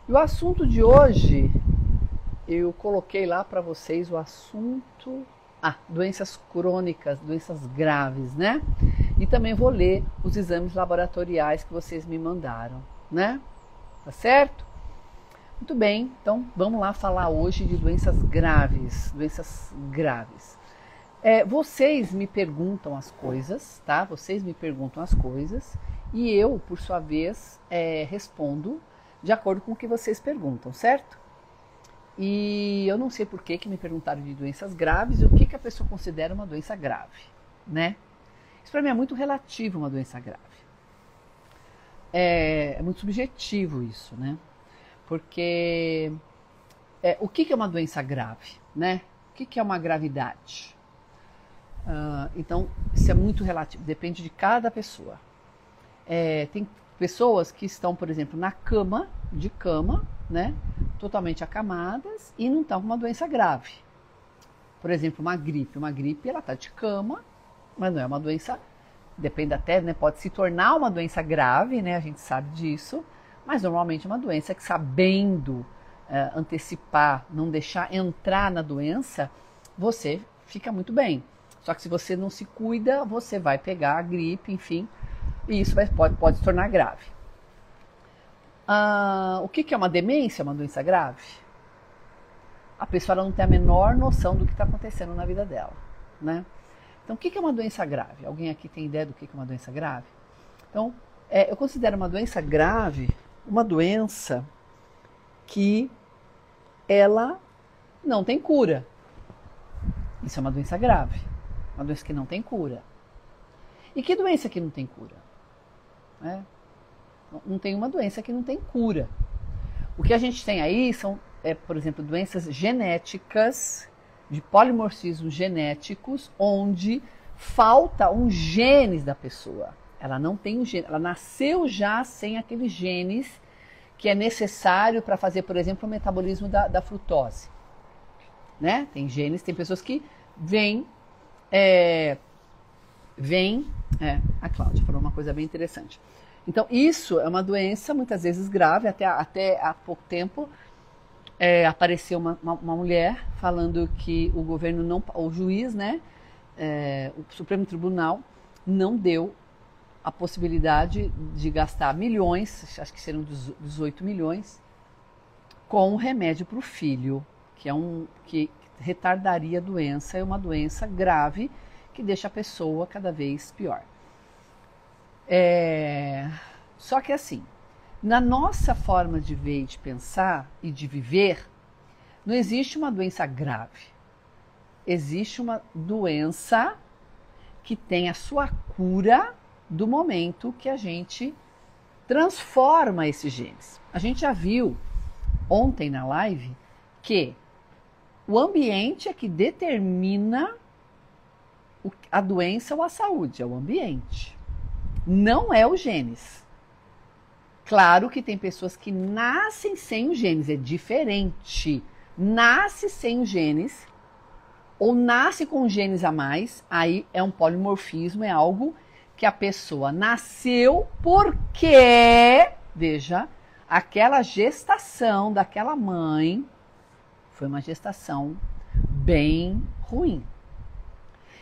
E o assunto de hoje, eu coloquei lá para vocês o assunto... doenças crônicas, doenças graves, né? E também vou ler os exames laboratoriais que vocês me mandaram, né? Tá certo? Muito bem, então vamos lá falar hoje de doenças graves, vocês me perguntam as coisas, tá? Vocês me perguntam as coisas e eu, por sua vez, respondo de acordo com o que vocês perguntam, certo? E eu não sei por que me perguntaram de doenças graves e o que a pessoa considera uma doença grave, né? Isso para mim é muito relativo, uma doença grave. É muito subjetivo isso, né? Porque o que é uma doença grave, né? O que é uma gravidade? Então, isso é muito relativo, depende de cada pessoa. Tem pessoas que estão, por exemplo, de cama, né? Totalmente acamadas e não estão com uma doença grave. Por exemplo, uma gripe. Uma gripe, ela está de cama, mas não é uma doença, depende até, né? Pode se tornar uma doença grave, né? A gente sabe disso, mas normalmente é uma doença que, sabendo antecipar, não deixar entrar na doença, você fica muito bem. Só que se você não se cuida, você vai pegar a gripe, enfim, e isso pode se tornar grave. O que é uma demência, uma doença grave? A pessoa não tem a menor noção do que está acontecendo na vida dela, né? Então, o que é uma doença grave? Alguém aqui tem ideia do que é uma doença grave? Então, eu considero uma doença grave uma doença que ela não tem cura. Isso é uma doença grave, uma doença que não tem cura. E que doença que não tem cura? Não tem uma doença que não tem cura. O que a gente tem aí são, por exemplo, doenças genéticas, de polimorfismos genéticos, onde falta um genes da pessoa. Ela não tem um gene, ela nasceu já sem aqueles genes que é necessário para fazer, por exemplo, o metabolismo da frutose. Né? Tem genes, tem pessoas que vêm... a Cláudia falou uma coisa bem interessante. Então, isso é uma doença muitas vezes grave. Até há pouco tempo apareceu uma mulher falando que o governo não, o juiz, né, o Supremo Tribunal não deu a possibilidade de gastar milhões, acho que serão 18 milhões, com um remédio para o filho, que retardaria a doença, é uma doença grave que deixa a pessoa cada vez pior. Só que assim, na nossa forma de ver, de pensar e de viver, não existe uma doença grave. Existe uma doença que tem a sua cura do momento que a gente transforma esses genes. A gente já viu ontem na live que o ambiente é que determina a doença ou a saúde, é o ambiente. Não é os genes. Claro que tem pessoas que nascem sem os genes, é diferente. Nasce sem os genes, ou nasce com genes a mais, aí é um polimorfismo, é algo que a pessoa nasceu porque, veja, aquela gestação daquela mãe foi uma gestação bem ruim.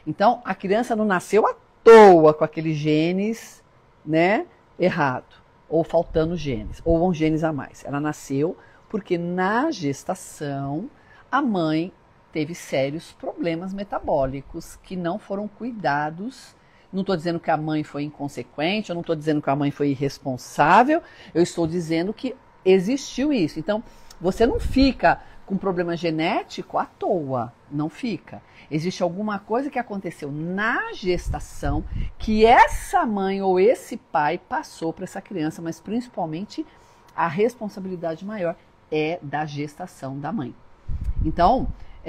Então, a criança não nasceu à toa com aqueles genes, né, errado, ou faltando genes, ou genes a mais. Ela nasceu porque na gestação a mãe teve sérios problemas metabólicos que não foram cuidados. Não estou dizendo que a mãe foi inconsequente, eu não estou dizendo que a mãe foi irresponsável, eu estou dizendo que existiu isso. Então, você não fica com problema genético à toa, não fica. Existe alguma coisa que aconteceu na gestação que essa mãe ou esse pai passou para essa criança, mas principalmente a responsabilidade maior é da gestação da mãe. Então,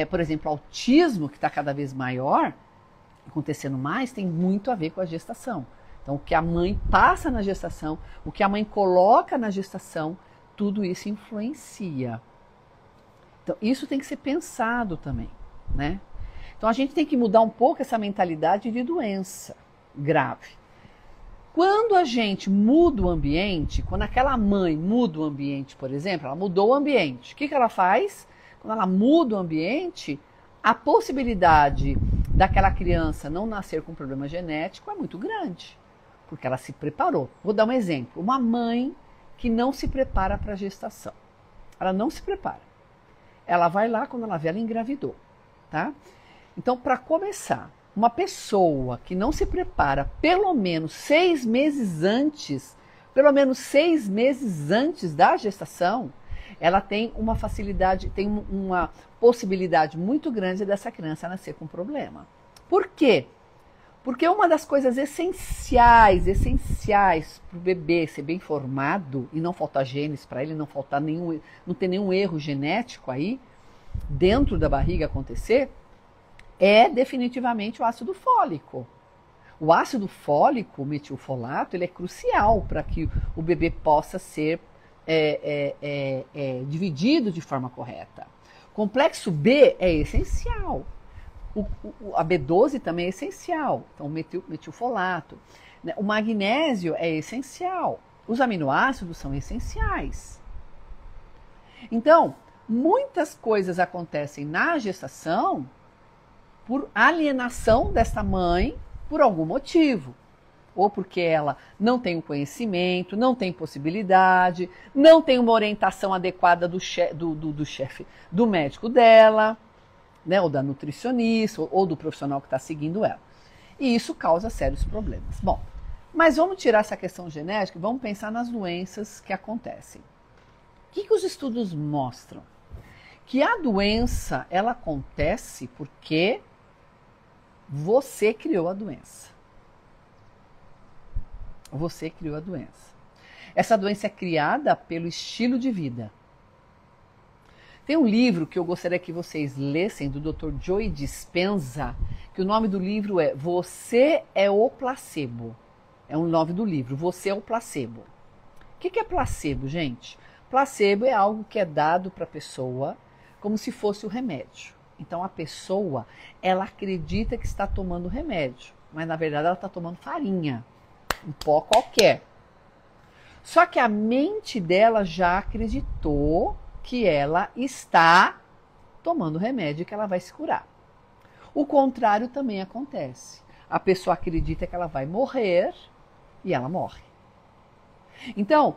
por exemplo, o autismo, que está cada vez maior, acontecendo mais, tem muito a ver com a gestação. Então, o que a mãe passa na gestação, o que a mãe coloca na gestação, tudo isso influencia. Então, isso tem que ser pensado também, né? Então, a gente tem que mudar um pouco essa mentalidade de doença grave. Quando a gente muda o ambiente, quando aquela mãe muda o ambiente, por exemplo, ela mudou o ambiente, o que ela faz? Quando ela muda o ambiente, a possibilidade daquela criança não nascer com problema genético é muito grande, porque ela se preparou. Vou dar um exemplo, uma mãe que não se prepara para a gestação, ela não se prepara. Ela vai lá, quando ela vê, ela engravidou, tá? Então, para começar, uma pessoa que não se prepara pelo menos 6 meses antes, da gestação, ela tem uma facilidade, tem uma possibilidade muito grande dessa criança nascer com problema. Por quê? Porque uma das coisas essenciais para o bebê ser bem formado e não faltar genes para ele, não ter nenhum erro genético aí dentro da barriga acontecer, é definitivamente o ácido fólico. O ácido fólico, o metilfolato, ele é crucial para que o bebê possa ser dividido de forma correta. O complexo B é essencial. A B12 também é essencial. Então, o metilfolato. O magnésio é essencial. Os aminoácidos são essenciais. Então, muitas coisas acontecem na gestação por alienação desta mãe por algum motivo. Ou porque ela não tem o conhecimento, não tem possibilidade, não tem uma orientação adequada do médico dela, né, ou da nutricionista, ou do profissional que está seguindo ela. E isso causa sérios problemas. Bom, mas vamos tirar essa questão genética e vamos pensar nas doenças que acontecem. O que os estudos mostram? Que a doença, ela acontece porque você criou a doença. Você criou a doença. Essa doença é criada pelo estilo de vida. Tem um livro que eu gostaria que vocês lessem, do Dr. Joe Dispenza, que o nome do livro é Você é o Placebo. É o nome do livro, Você é o Placebo. O que é placebo, gente? Placebo é algo que é dado para a pessoa como se fosse o remédio. Então a pessoa, ela acredita que está tomando remédio, mas na verdade ela está tomando farinha, um pó qualquer. Só que a mente dela já acreditou que ela está tomando remédio e que ela vai se curar. O contrário também acontece. A pessoa acredita que ela vai morrer e ela morre. Então,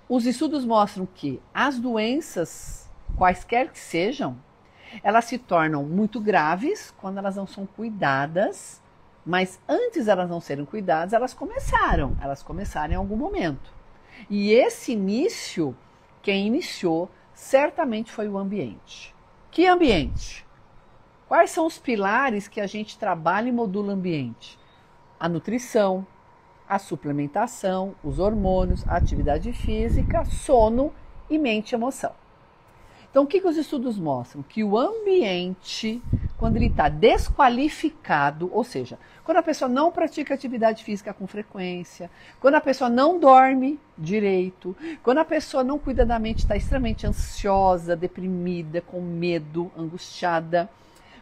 os estudos mostram que as doenças, quaisquer que sejam, elas se tornam muito graves quando elas não são cuidadas, mas antes elas não serem cuidadas, elas começaram em algum momento. E esse início, quem iniciou, certamente foi o ambiente. Que ambiente? Quais são os pilares que a gente trabalha e modula o ambiente? A nutrição, a suplementação, os hormônios, a atividade física, sono e mente e emoção. Então, o que os estudos mostram? Que o ambiente, quando ele está desqualificado, ou seja, quando a pessoa não pratica atividade física com frequência, quando a pessoa não dorme direito, quando a pessoa não cuida da mente, está extremamente ansiosa, deprimida, com medo, angustiada,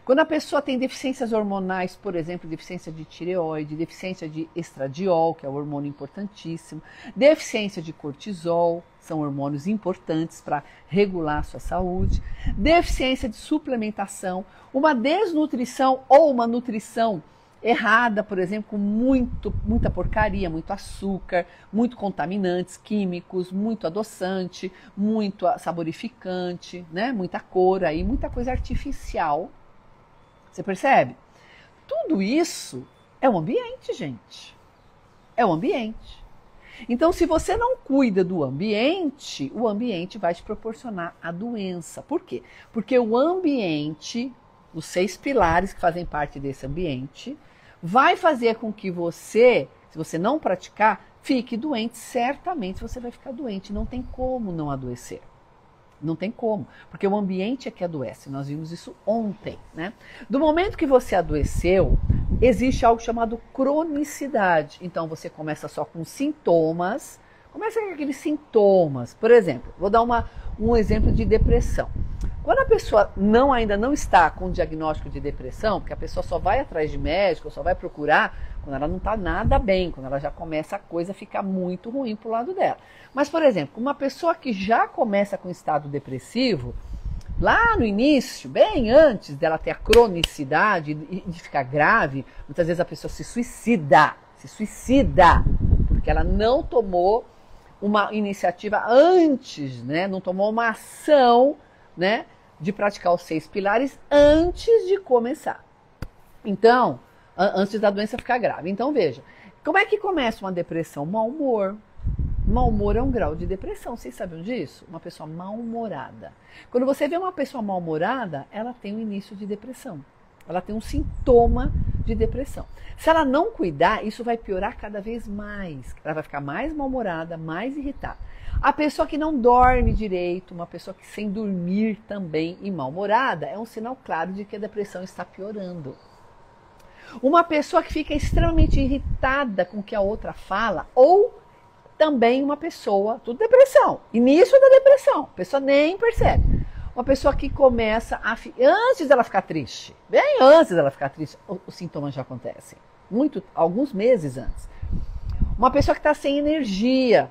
quando a pessoa tem deficiências hormonais, por exemplo, deficiência de tireoide, deficiência de estradiol, que é um hormônio importantíssimo, deficiência de cortisol, são hormônios importantes para regular a sua saúde, deficiência de suplementação, uma desnutrição ou uma nutrição errada, por exemplo, com muita porcaria, muito açúcar, muito contaminantes químicos, muito adoçante, muito saborificante, né? Muita cor aí, muita coisa artificial. Você percebe? Tudo isso é o ambiente, gente. É o ambiente. Então, se você não cuida do ambiente, o ambiente vai te proporcionar a doença. Por quê? Porque o ambiente, os 6 pilares que fazem parte desse ambiente, vai fazer com que você, se você não praticar, fique doente. Certamente você vai ficar doente. Não tem como não adoecer. Não tem como, porque o ambiente é que adoece. Nós vimos isso ontem, né? Do momento que você adoeceu, existe algo chamado cronicidade. Então você começa só com sintomas, começa com aqueles sintomas. Por exemplo, vou dar um exemplo de depressão. Quando a pessoa ainda não está com diagnóstico de depressão, porque a pessoa só vai atrás de médico, só vai procurar quando ela não está nada bem, quando ela já começa a coisa a ficar muito ruim para o lado dela. Mas, por exemplo, uma pessoa que já começa com estado depressivo, lá no início, bem antes dela ter a cronicidade e de ficar grave, muitas vezes a pessoa se suicida, porque ela não tomou uma iniciativa antes, né? Não tomou uma ação, né, de praticar os 6 pilares antes de começar. Então, antes da doença ficar grave. Então, veja, como é que começa uma depressão? Mau humor. Mau humor é um grau de depressão, vocês sabiam disso? Uma pessoa mal-humorada. Quando você vê uma pessoa mal-humorada, ela tem um início de depressão. Ela tem um sintoma de depressão. Se ela não cuidar, isso vai piorar cada vez mais. Ela vai ficar mais mal-humorada, mais irritada. A pessoa que não dorme direito, uma pessoa que sem dormir também e mal-humorada, é um sinal claro de que a depressão está piorando. Uma pessoa que fica extremamente irritada com o que a outra fala, ou também uma pessoa, tudo depressão, início da depressão, a pessoa nem percebe. Uma pessoa que começa antes dela ficar triste, bem antes dela ficar triste, os sintomas já acontecem, alguns meses antes. Uma pessoa que está sem energia,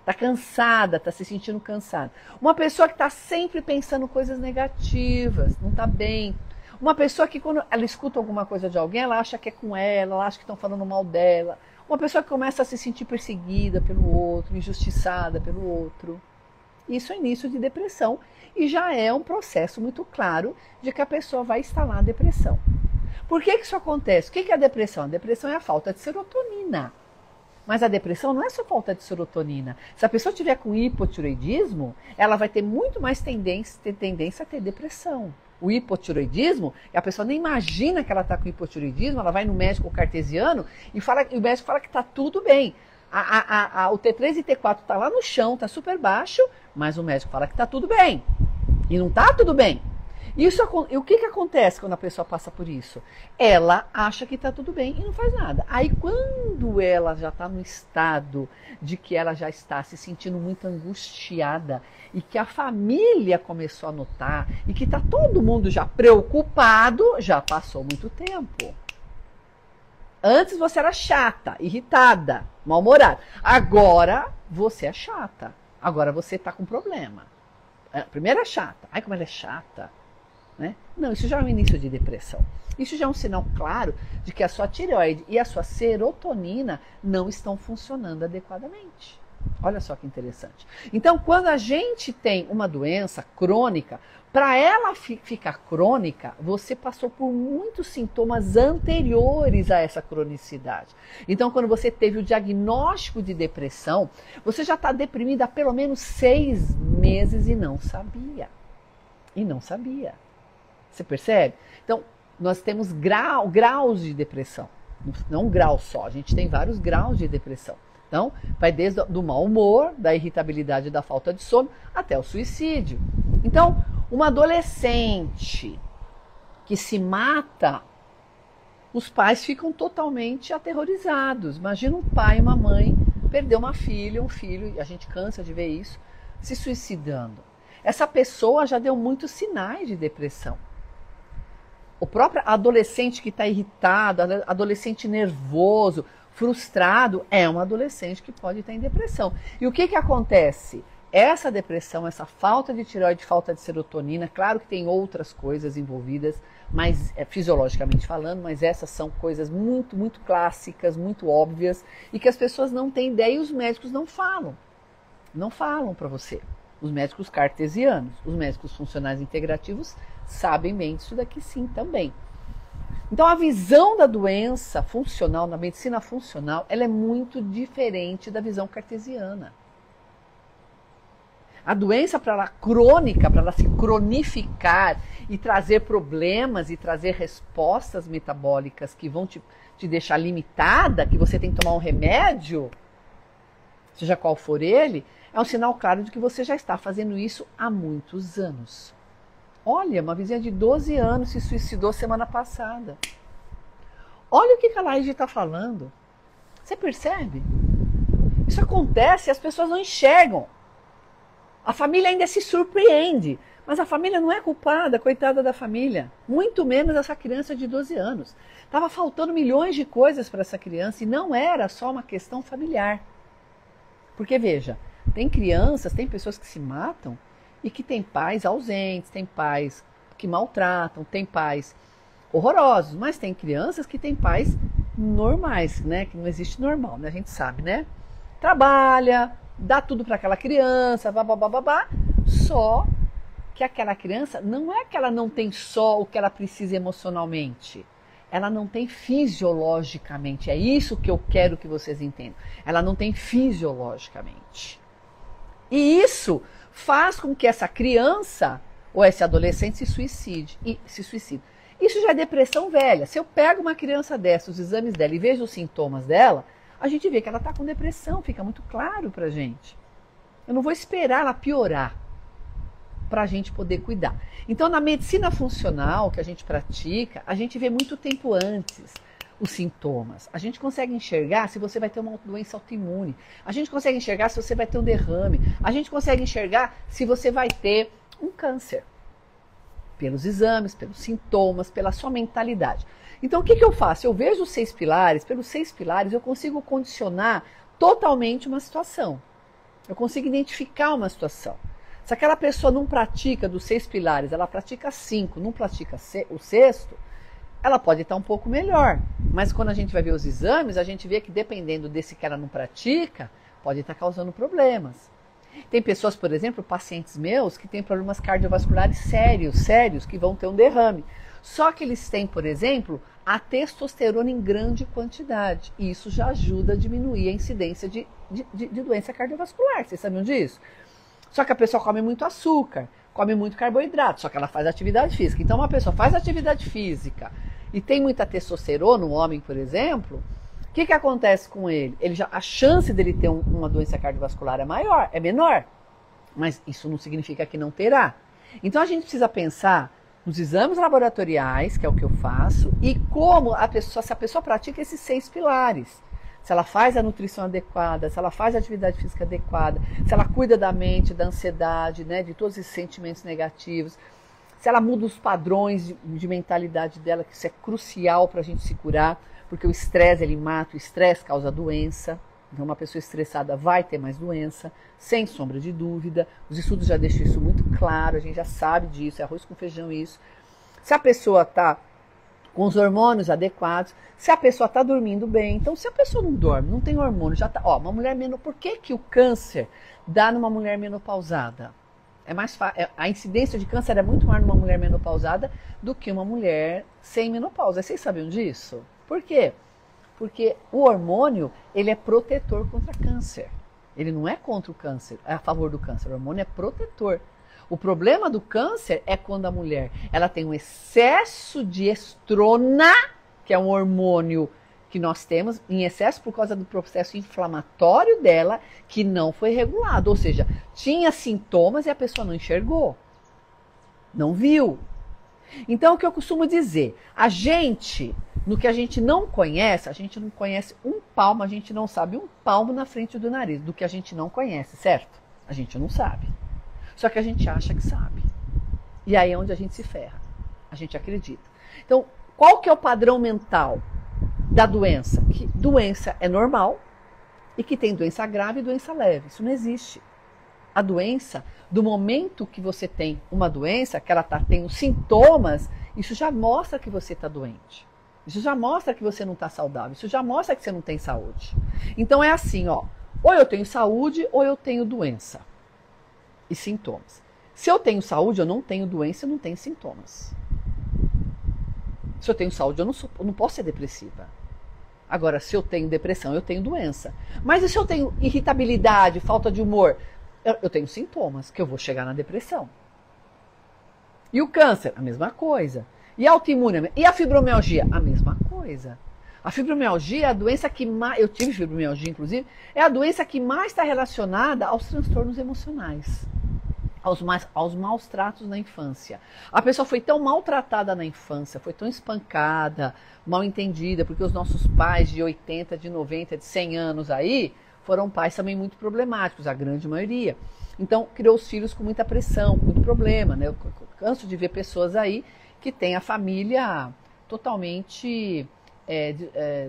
está cansada, está se sentindo cansada. Uma pessoa que está sempre pensando coisas negativas, não está bem. Uma pessoa que quando ela escuta alguma coisa de alguém, ela acha que é com ela acha que estão falando mal dela. Uma pessoa que começa a se sentir perseguida pelo outro, injustiçada pelo outro. Isso é início de depressão e já é um processo muito claro de que a pessoa vai instalar a depressão. Por que isso acontece? O que é a depressão? A depressão é a falta de serotonina. Mas a depressão não é só falta de serotonina. Se a pessoa tiver com hipotireoidismo, ela vai ter muito mais tendência a ter depressão. O hipotireoidismo, a pessoa nem imagina que ela está com hipotireoidismo, ela vai no médico cartesiano e o médico fala que está tudo bem. O T3 e T4 está lá no chão, está super baixo, mas o médico fala que está tudo bem. E não está tudo bem. E o que acontece quando a pessoa passa por isso? Ela acha que está tudo bem e não faz nada. Aí quando ela já está no estado de que ela já está se sentindo muito angustiada e que a família começou a notar e que está todo mundo já preocupado, já passou muito tempo. Antes você era chata, irritada, mal-humorada. Agora você é chata. Agora você está com problema. Primeiro é chata. Ai, como ela é chata. Né? Não, isso já é um início de depressão. Isso já é um sinal claro de que a sua tireoide e a sua serotonina não estão funcionando adequadamente. Olha só que interessante. Então, quando a gente tem uma doença crônica, para ela ficar crônica, você passou por muitos sintomas anteriores a essa cronicidade. Então, quando você teve o diagnóstico de depressão, você já está deprimida há pelo menos 6 meses e não sabia. Você percebe? Então, nós temos graus de depressão. Não um grau só, a gente tem vários graus de depressão. Então, vai desde o mau humor, da irritabilidade, da falta de sono, até o suicídio. Então, uma adolescente que se mata, os pais ficam totalmente aterrorizados. Imagina um pai e uma mãe perder uma filha, um filho, e a gente cansa de ver isso, se suicidando. Essa pessoa já deu muitos sinais de depressão. O próprio adolescente que está irritado, adolescente nervoso, frustrado, é um adolescente que pode estar em depressão. E o que acontece? Essa depressão, essa falta de tireoide, falta de serotonina, claro que tem outras coisas envolvidas, mas fisiologicamente falando, mas essas são coisas muito, muito clássicas, muito óbvias, e que as pessoas não têm ideia e os médicos não falam. Não falam para você. Os médicos cartesianos, os médicos funcionais integrativos sabem bem disso daqui sim também. Então a visão da doença funcional, na medicina funcional, ela é muito diferente da visão cartesiana. A doença, para ela crônica, para ela se cronificar e trazer problemas e trazer respostas metabólicas que vão te deixar limitada, que você tem que tomar um remédio, seja qual for ele, é um sinal claro de que você já está fazendo isso há muitos anos. Olha, uma vizinha de 12 anos se suicidou semana passada. Olha o que a Laide está falando. Você percebe? Isso acontece e as pessoas não enxergam. A família ainda se surpreende, mas a família não é culpada, coitada da família. Muito menos essa criança de 12 anos. Estava faltando milhões de coisas para essa criança e não era só uma questão familiar. Porque veja, tem crianças, tem pessoas que se matam e que tem pais ausentes, tem pais que maltratam, tem pais horrorosos, mas tem crianças que têm pais normais, né? Que não existe normal, né? A gente sabe, né? Trabalha, dá tudo para aquela criança, babá, só que aquela criança não é que ela não tem só o que ela precisa emocionalmente, ela não tem fisiologicamente, é isso que eu quero que vocês entendam, ela não tem fisiologicamente. E isso faz com que essa criança ou esse adolescente se suicide. Isso já é depressão velha. Se eu pego uma criança dessa, os exames dela e vejo os sintomas dela, a gente vê que ela está com depressão, fica muito claro pra gente. Eu não vou esperar ela piorar para a gente poder cuidar. Então, na medicina funcional que a gente pratica, a gente vê muito tempo antes os sintomas. A gente consegue enxergar se você vai ter uma doença autoimune. A gente consegue enxergar se você vai ter um derrame. A gente consegue enxergar se você vai ter um câncer. Pelos exames, pelos sintomas, pela sua mentalidade. Então, o que eu faço? Eu vejo os 6 pilares, pelos 6 pilares eu consigo condicionar totalmente uma situação. Eu consigo identificar uma situação. Se aquela pessoa não pratica dos 6 pilares, ela pratica 5, não pratica o 6º, ela pode estar um pouco melhor. Mas quando a gente vai ver os exames, a gente vê que dependendo desse que ela não pratica, pode estar causando problemas. Tem pessoas, por exemplo, pacientes meus, que têm problemas cardiovasculares sérios, que vão ter um derrame. Só que eles têm, por exemplo, a testosterona em grande quantidade. E isso já ajuda a diminuir a incidência de doença cardiovascular. Vocês sabiam disso? Só que a pessoa come muito açúcar, come muito carboidrato, só que ela faz atividade física. Então, uma pessoa faz atividade física e tem muita testosterona, um homem, por exemplo, o que acontece com ele? A chance dele ter uma doença cardiovascular é menor, mas isso não significa que não terá. Então, a gente precisa pensar nos exames laboratoriais, que é o que eu faço, e como se a pessoa pratica esses 6 pilares. Se ela faz a nutrição adequada, se ela faz a atividade física adequada, se ela cuida da mente, da ansiedade, né, de todos esses sentimentos negativos, se ela muda os padrões de mentalidade dela, que isso é crucial para a gente se curar, porque o estresse ele mata, o estresse causa doença. Então uma pessoa estressada vai ter mais doença, sem sombra de dúvida. Os estudos já deixam isso muito claro, a gente já sabe disso, é arroz com feijão isso. Se a pessoa está com os hormônios adequados, se a pessoa está dormindo bem. Então, se a pessoa não dorme, não tem hormônio, já está. Uma mulher por que o câncer dá numa mulher menopausada? A incidência de câncer é muito maior numa mulher menopausada do que uma mulher sem menopausa. Vocês sabiam disso? Por quê? Porque o hormônio, ele é protetor contra câncer. Ele não é contra o câncer, é a favor do câncer. O hormônio é protetor. O problema do câncer é quando a mulher ela tem um excesso de estrona, que é um hormônio que nós temos em excesso por causa do processo inflamatório dela, que não foi regulado. Ou seja, tinha sintomas e a pessoa não enxergou, não viu. Então, o que eu costumo dizer, no que a gente não conhece um palmo, a gente não sabe um palmo na frente do nariz, do que a gente não conhece, certo? A gente não sabe. Só que a gente acha que sabe. E aí é onde a gente se ferra. A gente acredita. Então, qual que é o padrão mental da doença? Que doença é normal e que tem doença grave e doença leve. Isso não existe. A doença, do momento que você tem uma doença, que ela tem os sintomas, isso já mostra que você está doente. Isso já mostra que você não está saudável. Isso já mostra que você não tem saúde. Então é assim, ou eu tenho saúde ou eu tenho doença. E sintomas. Se eu tenho saúde, eu não tenho doença, eu não tenho sintomas. Se eu tenho saúde, eu não posso ser depressiva. Agora, se eu tenho depressão, eu tenho doença. Mas e se eu tenho irritabilidade, falta de humor? Eu tenho sintomas, que eu vou chegar na depressão. E o câncer? A mesma coisa. E a autoimune? E a fibromialgia? A mesma coisa. A fibromialgia é a doença que mais... Eu tive fibromialgia, inclusive. É a doença que mais está relacionada aos transtornos emocionais. Aos maus tratos na infância. A pessoa foi tão maltratada na infância, foi tão espancada, mal entendida, porque os nossos pais de 80, de 90, de 100 anos aí, foram pais também muito problemáticos, a grande maioria. Então, criou os filhos com muita pressão, com muito problema, né? Eu canso de ver pessoas aí que têm a família totalmente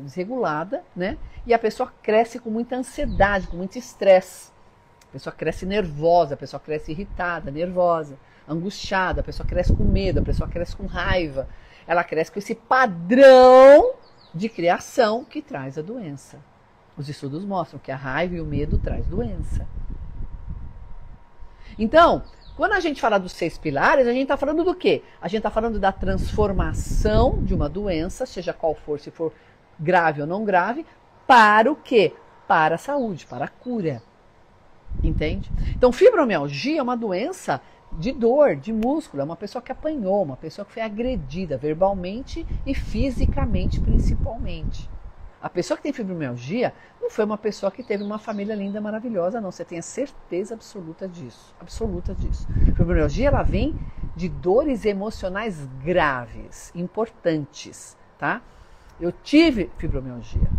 desregulada, né? E a pessoa cresce com muita ansiedade, com muito estresse. A pessoa cresce nervosa, a pessoa cresce irritada, nervosa, angustiada, a pessoa cresce com medo, a pessoa cresce com raiva. Ela cresce com esse padrão de criação que traz a doença. Os estudos mostram que a raiva e o medo traz doença. Então, quando a gente fala dos 6 pilares, a gente está falando do quê? A gente está falando da transformação de uma doença, seja qual for, se for grave ou não grave, para o quê? Para a saúde, para a cura. Entende? Então, fibromialgia é uma doença de dor, de músculo, é uma pessoa que apanhou, uma pessoa que foi agredida verbalmente e fisicamente, principalmente. A pessoa que tem fibromialgia não foi uma pessoa que teve uma família linda, maravilhosa, não. Você tem a certeza absoluta disso. Absoluta disso. Fibromialgia, ela vem de dores emocionais graves, importantes, tá? Eu tive fibromialgia.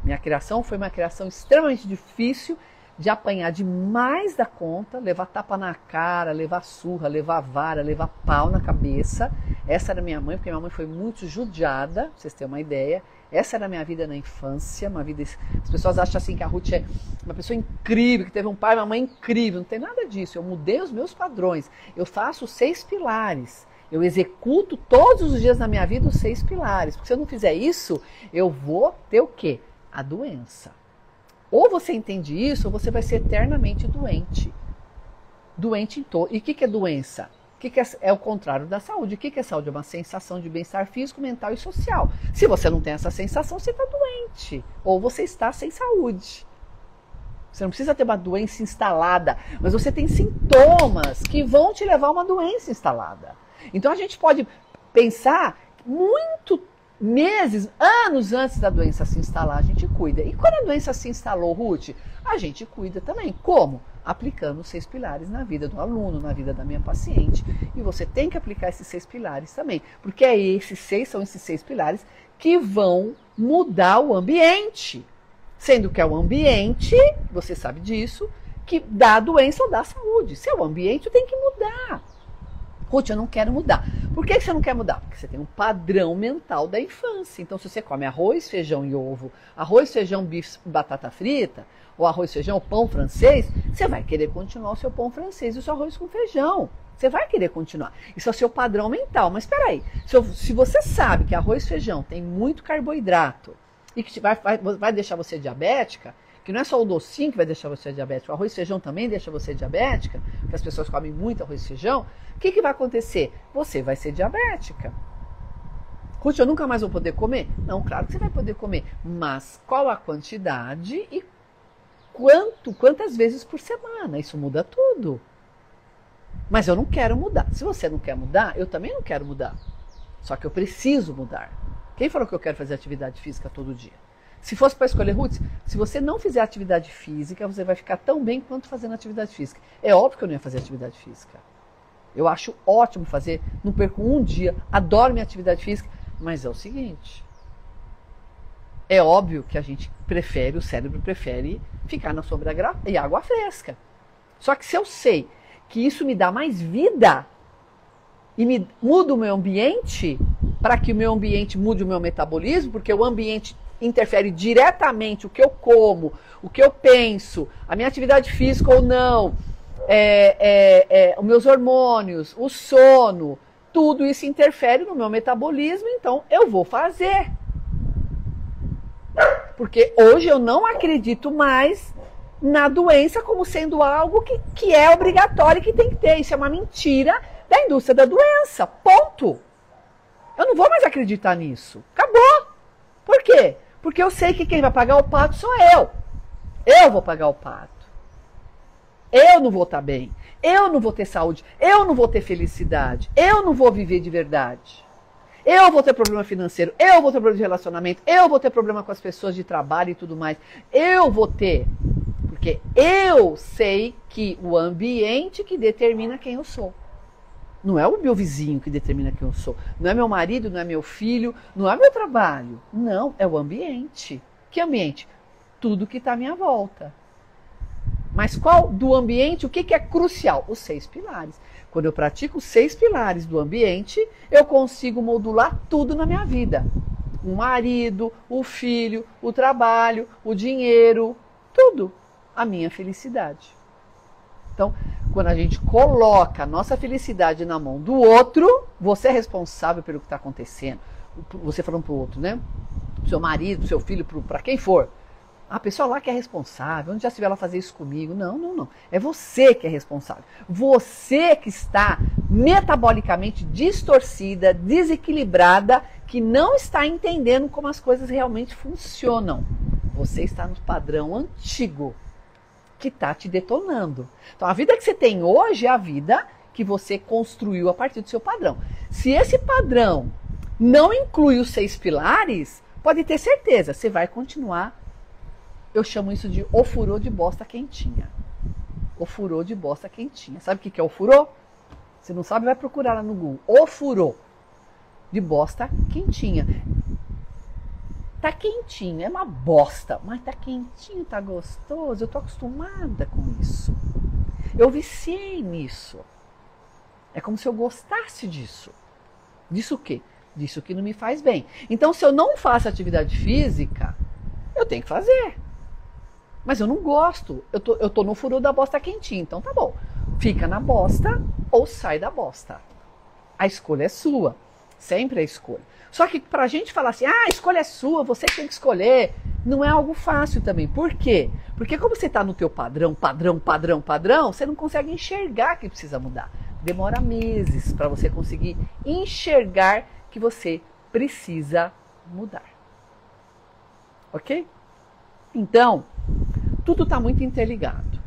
Minha criação foi uma criação extremamente difícil, de apanhar demais da conta, levar tapa na cara, levar surra, levar vara, levar pau na cabeça. Essa era minha mãe, porque minha mãe foi muito judiada, pra vocês terem uma ideia. Essa era a minha vida na infância, uma vida... As pessoas acham assim que a Ruth é uma pessoa incrível, que teve um pai e uma mãe incrível. Não tem nada disso, eu mudei os meus padrões. Eu faço 6 pilares. Eu executo todos os dias na minha vida os 6 pilares. Porque se eu não fizer isso, eu vou ter o quê? A doença. Ou você entende isso, ou você vai ser eternamente doente. Doente em todo. E o que é doença? O que é o contrário da saúde? O que é saúde? É uma sensação de bem-estar físico, mental e social. Se você não tem essa sensação, você está doente. Ou você está sem saúde. Você não precisa ter uma doença instalada, mas você tem sintomas que vão te levar a uma doença instalada. Então a gente pode pensar muito meses, anos antes da doença se instalar, a gente cuida. E quando a doença se instalou, Ruth, a gente cuida também. Como? Aplicando os 6 pilares na vida do aluno, na vida da minha paciente. E você tem que aplicar esses 6 pilares também, porque são esses 6 pilares que vão mudar o ambiente. Sendo que é o ambiente, você sabe disso, que dá a doença ou dá a saúde. Se é o ambiente, tem que mudar. Ruth, eu não quero mudar. Por que você não quer mudar? Porque você tem um padrão mental da infância. Então, se você come arroz, feijão e ovo, arroz, feijão, bife, batata frita, ou arroz, feijão, pão francês, você vai querer continuar o seu pão francês e o seu arroz com feijão. Você vai querer continuar. Isso é o seu padrão mental. Mas espera aí, se você sabe que arroz e feijão tem muito carboidrato e que vai deixar você diabética, que não é só o docinho que vai deixar você diabético, o arroz e feijão também deixa você diabética, porque as pessoas comem muito arroz e feijão, o que vai acontecer? Você vai ser diabética. Ruth, eu nunca mais vou poder comer? Não, claro que você vai poder comer, mas qual a quantidade e quantas vezes por semana? Isso muda tudo. Mas eu não quero mudar. Se você não quer mudar, eu também não quero mudar. Só que eu preciso mudar. Quem falou que eu quero fazer atividade física todo dia? Se fosse para escolher, Ruth, se você não fizer atividade física, você vai ficar tão bem quanto fazendo atividade física. É óbvio que eu não ia fazer atividade física. Eu acho ótimo fazer, não perco um dia, adoro minha atividade física, mas é o seguinte, é óbvio que a gente prefere, o cérebro prefere ficar na sombra e água fresca. Só que se eu sei que isso me dá mais vida e me muda o meu ambiente, para que o meu ambiente mude o meu metabolismo, porque o ambiente interfere diretamente o que eu como, o que eu penso, a minha atividade física ou não, os meus hormônios, o sono, tudo isso interfere no meu metabolismo, então eu vou fazer. Porque hoje eu não acredito mais na doença como sendo algo que é obrigatório e que tem que ter. Isso é uma mentira da indústria da doença. Ponto. Eu não vou mais acreditar nisso. Acabou. Por quê? Porque eu sei que quem vai pagar o pato sou eu. Eu vou pagar o pato. Eu não vou estar bem. Eu não vou ter saúde. Eu não vou ter felicidade. Eu não vou viver de verdade. Eu vou ter problema financeiro. Eu vou ter problema de relacionamento. Eu vou ter problema com as pessoas de trabalho e tudo mais. Eu vou ter. Porque eu sei que o ambiente que determina quem eu sou. Não é o meu vizinho que determina quem eu sou. Não é meu marido, não é meu filho, não é meu trabalho. Não, é o ambiente. Que ambiente? Tudo que está à minha volta. Mas qual do ambiente, o que é crucial? Os 6 pilares. Quando eu pratico os 6 pilares do ambiente, eu consigo modular tudo na minha vida. O marido, o filho, o trabalho, o dinheiro, tudo. A minha felicidade. Então, quando a gente coloca a nossa felicidade na mão do outro, você é responsável pelo que está acontecendo. Você falando para o outro, né? Pro seu marido, pro seu filho, para quem for. A pessoa lá que é responsável, onde já se vê ela fazer isso comigo? Não, não, não. É você que é responsável. Você que está metabolicamente distorcida, desequilibrada, que não está entendendo como as coisas realmente funcionam. Você está no padrão antigo que está te detonando. Então a vida que você tem hoje é a vida que você construiu a partir do seu padrão. Se esse padrão não inclui os 6 pilares, pode ter certeza, você vai continuar. Eu chamo isso de ofurô de bosta quentinha. Ofurô de bosta quentinha. Sabe o que é ofurô? Se não sabe, vai procurar lá no Google. Ofurô de bosta quentinha. Tá quentinho, é uma bosta, mas tá quentinho, tá gostoso. Eu tô acostumada com isso. Eu viciei nisso. É como se eu gostasse disso. Disso o quê? Disso que não me faz bem. Então, se eu não faço atividade física, eu tenho que fazer. Mas eu não gosto. Eu tô no furo da bosta quentinha. Então tá bom. Fica na bosta ou sai da bosta. A escolha é sua. Sempre é a escolha. Só que pra gente falar assim, a escolha é sua, você tem que escolher, não é algo fácil também. Por quê? Porque como você tá no teu padrão, você não consegue enxergar que precisa mudar. Demora meses para você conseguir enxergar que você precisa mudar. Ok? Então, tudo está muito interligado.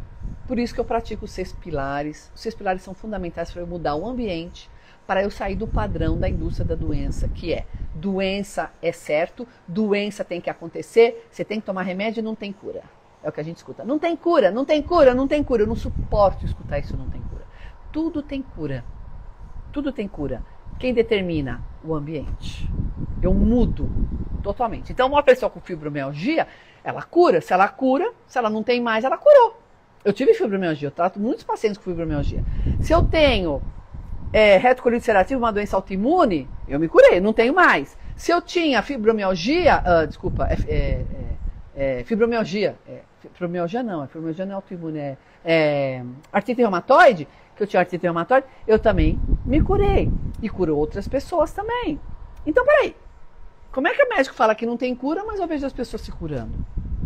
Por isso que eu pratico os 6 pilares. Os 6 pilares são fundamentais para eu mudar o ambiente, para eu sair do padrão da indústria da doença, que é doença é certo, doença tem que acontecer, você tem que tomar remédio e não tem cura. É o que a gente escuta. Não tem cura, não tem cura, não tem cura. Eu não suporto escutar isso, não tem cura. Tudo tem cura. Tudo tem cura. Quem determina? O ambiente. Eu mudo totalmente. Então, uma pessoa com fibromialgia, ela cura. Se ela não tem mais, ela curou. Eu tive fibromialgia, eu trato muitos pacientes com fibromialgia. Se eu tenho retocolite ulcerativa, uma doença autoimune, eu me curei, não tenho mais. Se eu tinha fibromialgia, fibromialgia não é autoimune, artrite reumatoide, que eu tinha artrite reumatoide, eu também me curei. E curou outras pessoas também. Então, peraí, como é que o médico fala que não tem cura, mas eu vejo as pessoas se curando?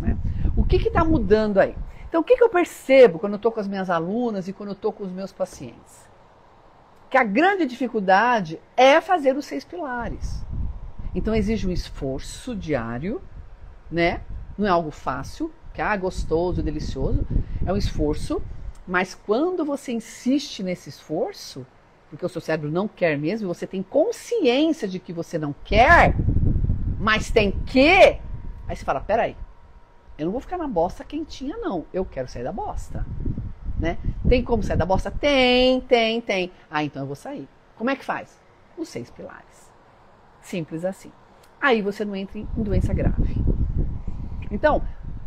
Né? O que está mudando aí? Então, o que eu percebo quando eu estou com as minhas alunas e quando eu estou com os meus pacientes? Que a grande dificuldade é fazer os 6 pilares. Então exige um esforço diário, né? Não é algo fácil, que gostoso, delicioso, é um esforço, mas quando você insiste nesse esforço, porque o seu cérebro não quer mesmo, você tem consciência de que você não quer, mas tem que, aí você fala, peraí, eu não vou ficar na bosta quentinha não, eu quero sair da bosta. Né? Tem como sair da bosta? Tem. Então eu vou sair. Como é que faz? Os 6 pilares. Simples assim. Aí você não entra em doença grave. Então,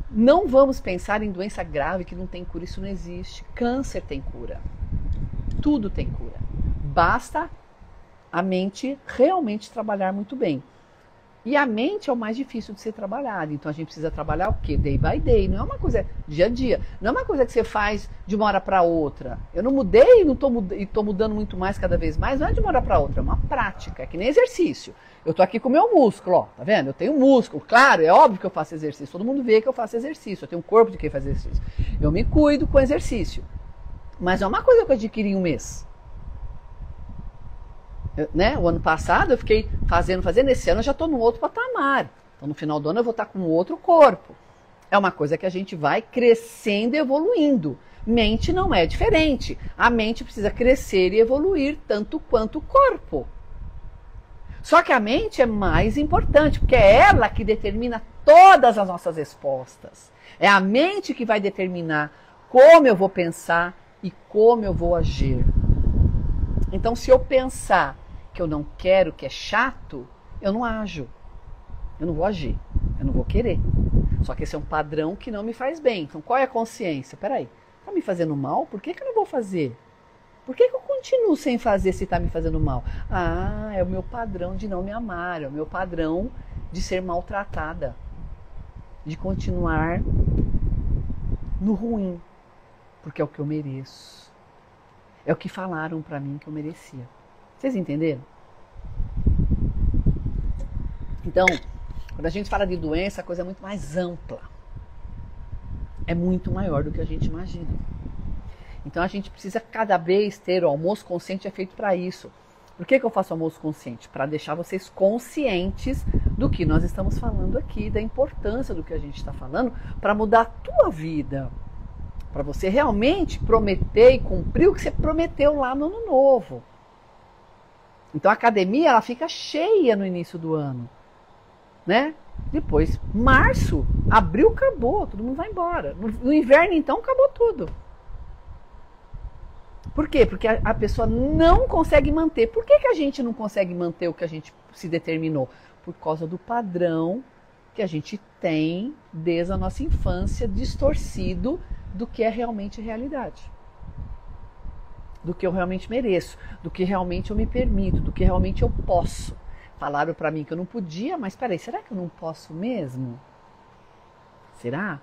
não vamos pensar em doença grave que não tem cura. Isso não existe. Câncer tem cura. Tudo tem cura. Basta a mente realmente trabalhar muito bem. E a mente é o mais difícil de ser trabalhado. Então a gente precisa trabalhar o quê? Day by day. Não é uma coisa dia a dia. Não é uma coisa que você faz de uma hora para outra. Eu não mudei e estou mudando muito mais cada vez mais. Não é de uma hora para outra. É uma prática. É que nem exercício. Eu estou aqui com o meu músculo. Ó, tá vendo? Eu tenho músculo. Claro, é óbvio que eu faço exercício. Todo mundo vê que eu faço exercício. Eu tenho um corpo de quem faz exercício. Eu me cuido com exercício. Mas não é uma coisa que eu adquiri em um mês. O ano passado eu fiquei fazendo, esse ano eu já estou num outro patamar. Então no final do ano eu vou estar com outro corpo. É uma coisa que a gente vai crescendo e evoluindo. Mente não é diferente. A mente precisa crescer e evoluir tanto quanto o corpo. Só que a mente é mais importante, porque é ela que determina todas as nossas respostas. É a mente que vai determinar como eu vou pensar e como eu vou agir. Então, se eu pensar que eu não quero, que é chato, eu não ajo. Eu não vou agir. Eu não vou querer. Só que esse é um padrão que não me faz bem. Então, qual é a consciência? Peraí, Tá me fazendo mal? Por que eu não vou fazer? Por que eu continuo sem fazer se tá me fazendo mal? Ah, é o meu padrão de não me amar, é o meu padrão de ser maltratada, de continuar no ruim, porque é o que eu mereço. É o que falaram pra mim que eu merecia. Vocês entenderam? Então, quando a gente fala de doença, a coisa é muito mais ampla. É muito maior do que a gente imagina. Então a gente precisa cada vez ter, o almoço consciente é feito para isso. Por que eu faço almoço consciente? Para deixar vocês conscientes do que nós estamos falando aqui, da importância do que a gente está falando, para mudar a tua vida. Para você realmente prometer e cumprir o que você prometeu lá no ano novo. Então a academia ela fica cheia no início do ano, né? Depois, março, abril, acabou, todo mundo vai embora. No inverno, então, acabou tudo. Por quê? Porque a pessoa não consegue manter. Por que a gente não consegue manter o que a gente se determinou? Por causa do padrão que a gente tem desde a nossa infância, distorcido do que é realmente realidade. Do que eu realmente mereço, do que realmente eu me permito, do que realmente eu posso. Falaram para mim que eu não podia, mas peraí, será que eu não posso mesmo? Será?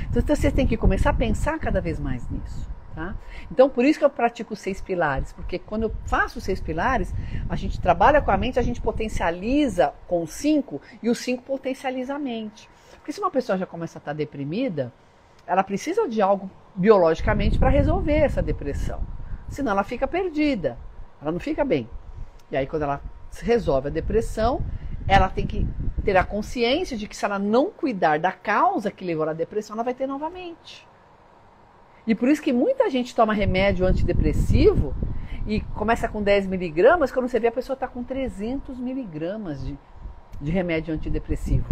Então você tem que começar a pensar cada vez mais nisso. Tá? Então por isso que eu pratico os 6 pilares, porque quando eu faço os 6 pilares, a gente trabalha com a mente, a gente potencializa com o 5 e o 5 potencializa a mente. Porque se uma pessoa já começa a estar deprimida, ela precisa de algo biologicamente para resolver essa depressão. Senão ela fica perdida, ela não fica bem. E aí quando ela resolve a depressão, ela tem que ter a consciência de que se ela não cuidar da causa que levou à depressão, ela vai ter novamente. E por isso que muita gente toma remédio antidepressivo e começa com 10 miligramas, quando você vê a pessoa está com 300 miligramas de remédio antidepressivo.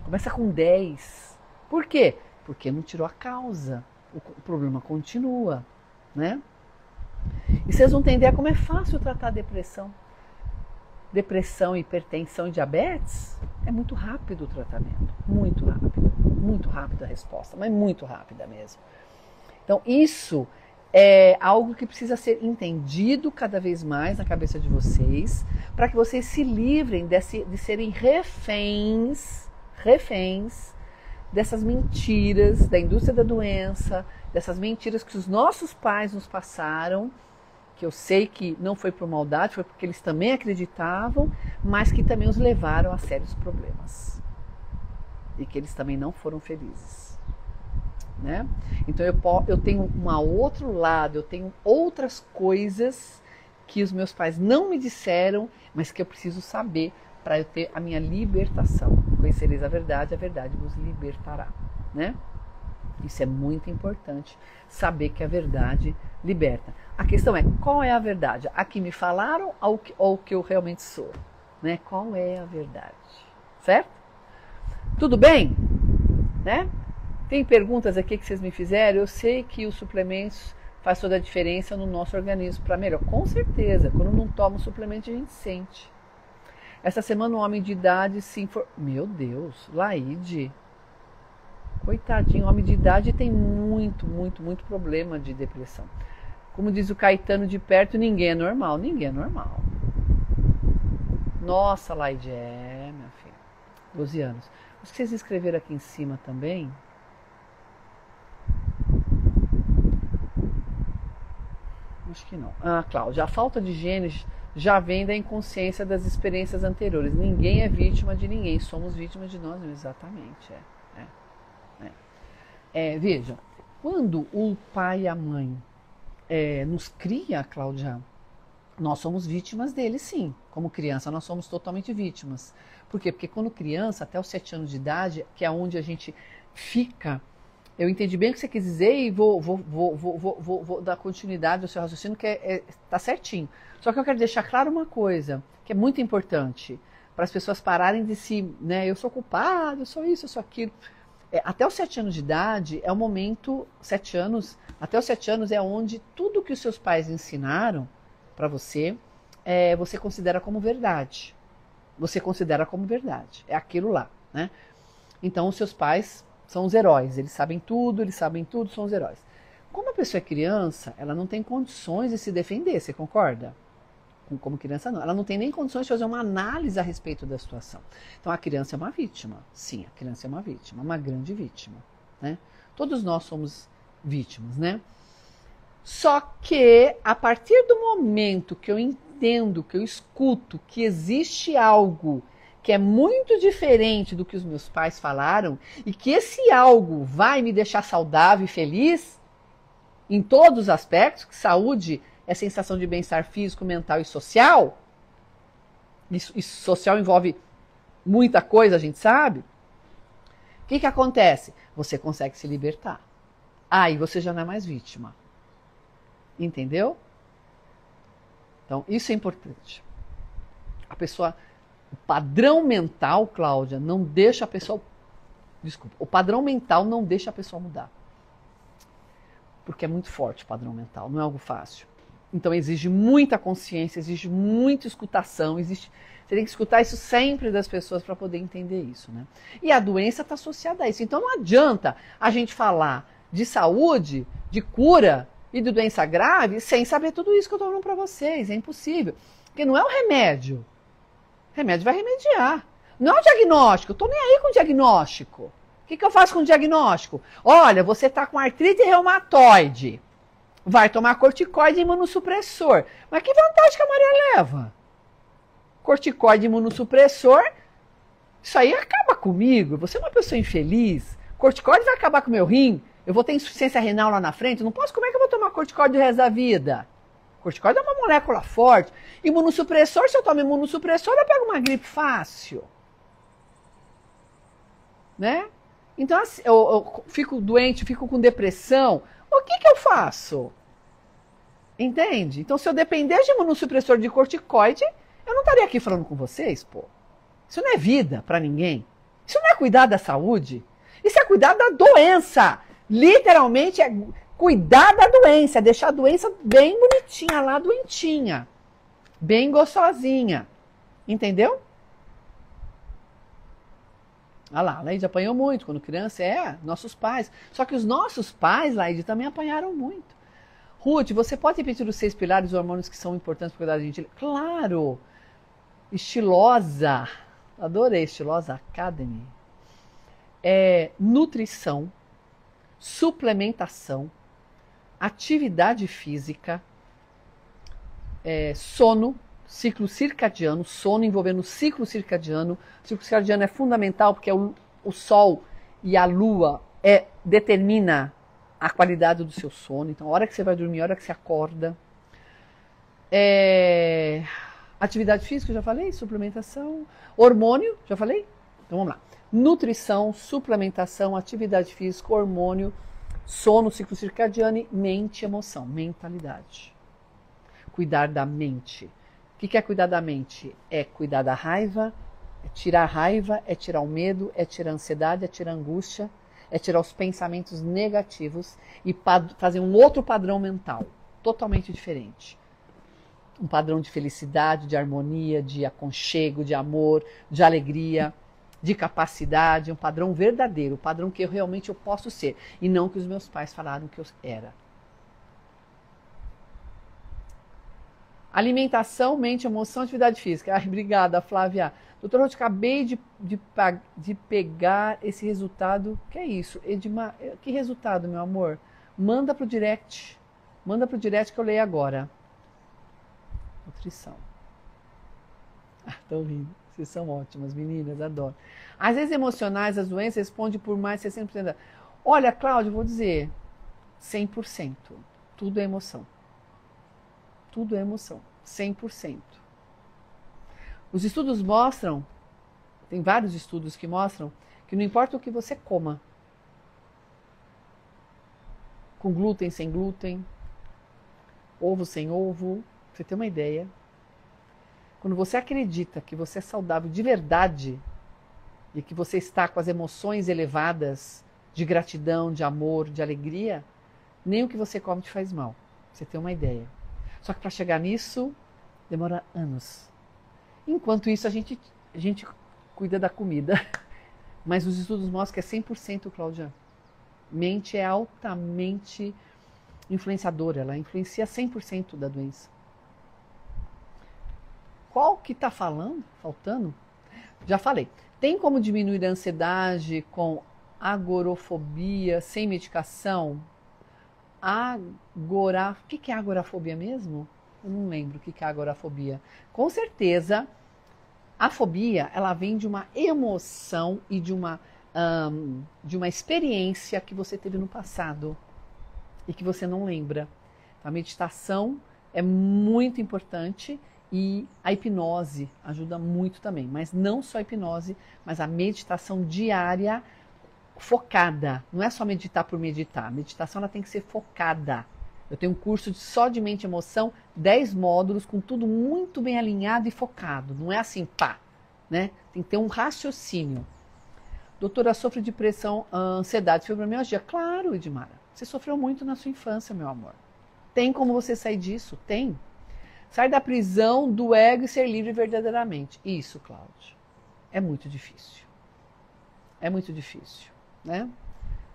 Começa com 10. Por quê? Porque não tirou a causa. O problema continua, né? E vocês vão entender como é fácil tratar a depressão. Depressão, hipertensão e diabetes, é muito rápido o tratamento. Muito rápido. Muito rápida a resposta, mas muito rápida mesmo. Então isso é algo que precisa ser entendido cada vez mais na cabeça de vocês, para que vocês se livrem de serem reféns dessas mentiras da indústria da doença, dessas mentiras que os nossos pais nos passaram, que eu sei que não foi por maldade, foi porque eles também acreditavam, mas que também os levaram a sérios problemas. E que eles também não foram felizes. Né? Então eu tenho um outro lado, eu tenho outras coisas que os meus pais não me disseram, mas que eu preciso saber para eu ter a minha libertação. Conhecereis a verdade vos libertará. Né? Isso é muito importante, saber que a verdade liberta. A questão é, qual é a verdade? A que me falaram ou o que eu realmente sou? Né? Qual é a verdade? Certo? Tudo bem? Né? Tem perguntas aqui que vocês me fizeram? Eu sei que os suplementos faz toda a diferença no nosso organismo para melhor. Com certeza, quando não toma o suplemento a gente sente. Essa semana um homem de idade se informou... Meu Deus, Laide... Coitadinho, homem de idade tem muito problema de depressão. Como diz o Caetano de perto, ninguém é normal. Ninguém é normal. Nossa, Laide, minha filha. 12 anos. Acho que vocês escreveram aqui em cima também. Acho que não. Ah, Cláudia, a falta de genes já vem da inconsciência das experiências anteriores. Ninguém é vítima de ninguém. Somos vítimas de nós mesmos. Exatamente, Veja, quando o pai e a mãe nos cria, Cláudia, nós somos vítimas deles, sim. Como criança, nós somos totalmente vítimas. Por quê? Porque quando criança, até os 7 anos de idade, que é onde a gente fica, eu entendi bem o que você quis dizer e vou dar continuidade ao seu raciocínio, que tá certinho. Só que eu quero deixar claro uma coisa, que é muito importante, para as pessoas pararem de eu sou culpado, eu sou isso, eu sou aquilo. Até os 7 anos de idade é o momento, até os 7 anos é onde tudo que os seus pais ensinaram para você, você considera como verdade. Você considera como verdade. É aquilo lá, né? Então os seus pais São os heróis, eles sabem tudo, são os heróis. Como a pessoa é criança, ela não tem condições de se defender, você concorda? Como criança não, ela não tem nem condições de fazer uma análise a respeito da situação. Então a criança é uma vítima, sim, a criança é uma vítima, uma grande vítima, né? Todos nós somos vítimas, né? Só que a partir do momento que eu entendo, que eu escuto que existe algo que é muito diferente do que os meus pais falaram e que esse algo vai me deixar saudável e feliz em todos os aspectos, que saúde é sensação de bem-estar físico, mental e social. Isso social envolve muita coisa, a gente sabe. O que acontece? Você consegue se libertar. Aí você já não é mais vítima. Entendeu? Então, isso é importante. A pessoa, o padrão mental, Cláudia, não deixa a pessoa... Desculpa, o padrão mental não deixa a pessoa mudar. Porque é muito forte o padrão mental, não é algo fácil. Então exige muita consciência, exige muita escutação, você tem que escutar isso sempre das pessoas para poder entender isso, né? E a doença está associada a isso. Então não adianta a gente falar de saúde, de cura e de doença grave sem saber tudo isso que eu estou falando para vocês. É impossível. Porque não é o remédio. O remédio vai remediar. Não é o diagnóstico. Eu estou nem aí com o diagnóstico. O que eu faço com o diagnóstico? Olha, você está com artrite reumatoide. Vai tomar corticoide e imunossupressor. Mas que vantagem que a Maria leva? Corticoide e imunossupressor, isso aí acaba comigo. Você é uma pessoa infeliz. Corticoide vai acabar com o meu rim. Eu vou ter insuficiência renal lá na frente. Não posso, como é que eu vou tomar corticoide o resto da vida? Corticoide é uma molécula forte. Imunossupressor, se eu tomo imunossupressor, eu pego uma gripe fácil. Né? Então, assim, eu fico doente, fico com depressão. O que eu faço? Entende? Então, se eu depender de imunossupressor de corticoide, eu não estaria aqui falando com vocês, pô. Isso não é vida para ninguém. Isso não é cuidar da saúde. Isso é cuidar da doença. Literalmente é cuidar da doença, é deixar a doença bem bonitinha lá, doentinha. Bem gostosinha. Entendeu? Ah lá, a Laide apanhou muito quando criança, nossos pais. Só que os nossos pais, Laide, também apanharam muito. Ruth, você pode repetir os 6 pilares hormônios que são importantes para cuidar da gente? Claro! Estilosa, adorei Estilosa Academy. Nutrição, suplementação, atividade física, sono, ciclo circadiano, sono envolvendo o ciclo circadiano. O ciclo circadiano é fundamental porque o sol e a lua determina a qualidade do seu sono. Então, a hora que você vai dormir, a hora que você acorda. Atividade física, já falei. Suplementação. Hormônio, já falei? Então, vamos lá. Nutrição, suplementação, atividade física, hormônio, sono, ciclo circadiano e mente, emoção, mentalidade. Cuidar da mente. O que é cuidar da mente? É cuidar da raiva, é tirar a raiva, é tirar o medo, é tirar a ansiedade, é tirar a angústia, é tirar os pensamentos negativos e fazer um outro padrão mental, totalmente diferente. Um padrão de felicidade, de harmonia, de aconchego, de amor, de alegria, de capacidade, um padrão verdadeiro, um padrão que realmente eu posso ser, e não que os meus pais falaram que eu era. Alimentação, mente, emoção, atividade física. Ai, obrigada, Flávia. Doutora, eu acabei de pegar esse resultado. Que é isso? Edmar, que resultado, meu amor? Manda pro direct. Manda pro direct que eu leio agora. Nutrição. Estão rindo. Vocês são ótimas, meninas, adoro. Às vezes emocionais, as doenças respondem por mais de 60%. Olha, Cláudia, vou dizer, 100%. Tudo é emoção. Tudo é emoção, 100%. Os estudos mostram, tem vários estudos que mostram, que não importa o que você coma, com glúten, sem glúten, ovo, sem ovo, pra você ter uma ideia. Quando você acredita que você é saudável de verdade e que você está com as emoções elevadas de gratidão, de amor, de alegria, nem o que você come te faz mal, pra você ter uma ideia. Só que para chegar nisso, demora anos. Enquanto isso, a gente cuida da comida. Mas os estudos mostram que é 100%, Cláudia. Mente é altamente influenciadora, ela influencia 100% da doença. Qual que está faltando? Já falei. Tem como diminuir a ansiedade com agorafobia sem medicação? O que é agorafobia mesmo? Eu não lembro o que é agorafobia. Com certeza, a fobia, ela vem de uma emoção e de uma experiência que você teve no passado e que você não lembra. A meditação é muito importante e a hipnose ajuda muito também, mas não só a hipnose, mas a meditação diária focada. Não é só meditar por meditar, a meditação ela tem que ser focada. Eu tenho um curso só de mente e emoção, 10 módulos, com tudo muito bem alinhado e focado. Não é assim, pá, né? Tem que ter um raciocínio. Doutora, sofre de depressão, ansiedade, fibromialgia? Claro, Edmara. Você sofreu muito na sua infância, meu amor. Tem como você sair disso? Tem. Sair da prisão do ego e ser livre verdadeiramente. Isso, Cláudia. É muito difícil. É muito difícil, né?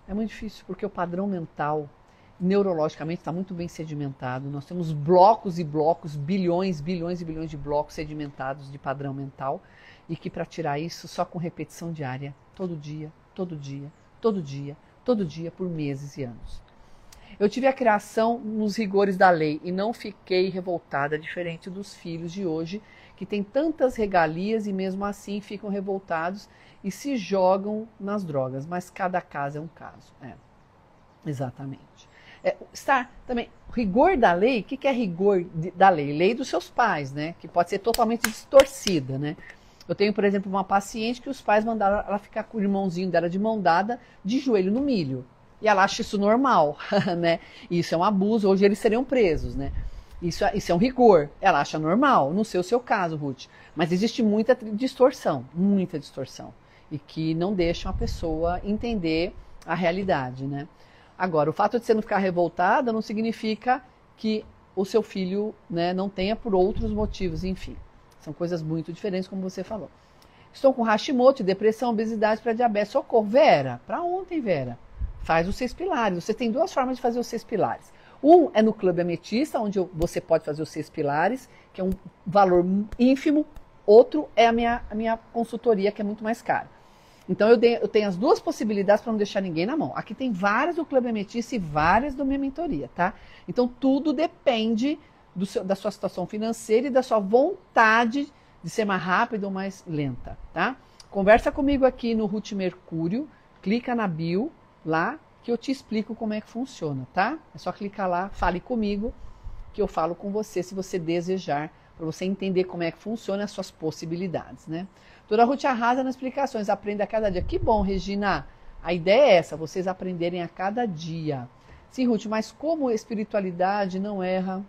É muito difícil porque o padrão mental, neurologicamente, está muito bem sedimentado. Nós temos blocos e blocos, bilhões e bilhões de blocos sedimentados de padrão mental e que para tirar isso só com repetição diária, todo dia, todo dia, todo dia, todo dia, por meses e anos. Eu tive a criação nos rigores da lei e não fiquei revoltada, diferente dos filhos de hoje, que têm tantas regalias e mesmo assim ficam revoltados e se jogam nas drogas. Mas cada caso é um caso. Exatamente. Também, rigor da lei, o que é rigor da lei? Lei dos seus pais, né? Que pode ser totalmente distorcida, né? Eu tenho, por exemplo, uma paciente que os pais mandaram ela ficar com o irmãozinho dela de mão dada, de joelho no milho. E ela acha isso normal, né? Isso é um abuso, hoje eles seriam presos, né? Isso é um rigor, ela acha normal, não sei o seu caso, Ruth. Mas existe muita distorção, e que não deixam a pessoa entender a realidade, né? Agora, o fato de você não ficar revoltada não significa que o seu filho, né, não tenha por outros motivos, enfim. São coisas muito diferentes, como você falou. Estou com Hashimoto, depressão, obesidade para diabetes. Socorro. Vera, para ontem, Vera. Faz os 6 pilares. Você tem 2 formas de fazer os 6 pilares. Um é no Clube Ametista, onde você pode fazer os 6 pilares, que é um valor ínfimo. Outro é a minha consultoria, que é muito mais cara. Então eu tenho as 2 possibilidades para não deixar ninguém na mão. Aqui tem várias do Clube Ametista e várias da minha mentoria, tá? Então tudo depende da sua situação financeira e da sua vontade de ser mais rápida ou mais lenta, tá? Conversa comigo aqui no Ruth Mercúrio, clica na bio lá que eu te explico como é que funciona, tá? É só clicar lá, fale comigo, que eu falo com você se você desejar, para você entender como é que funciona as suas possibilidades, né? Doutora Ruth arrasa nas explicações, aprenda a cada dia. Que bom, Regina! A ideia é essa, vocês aprenderem a cada dia. Sim, Ruth, mas como a espiritualidade não erra,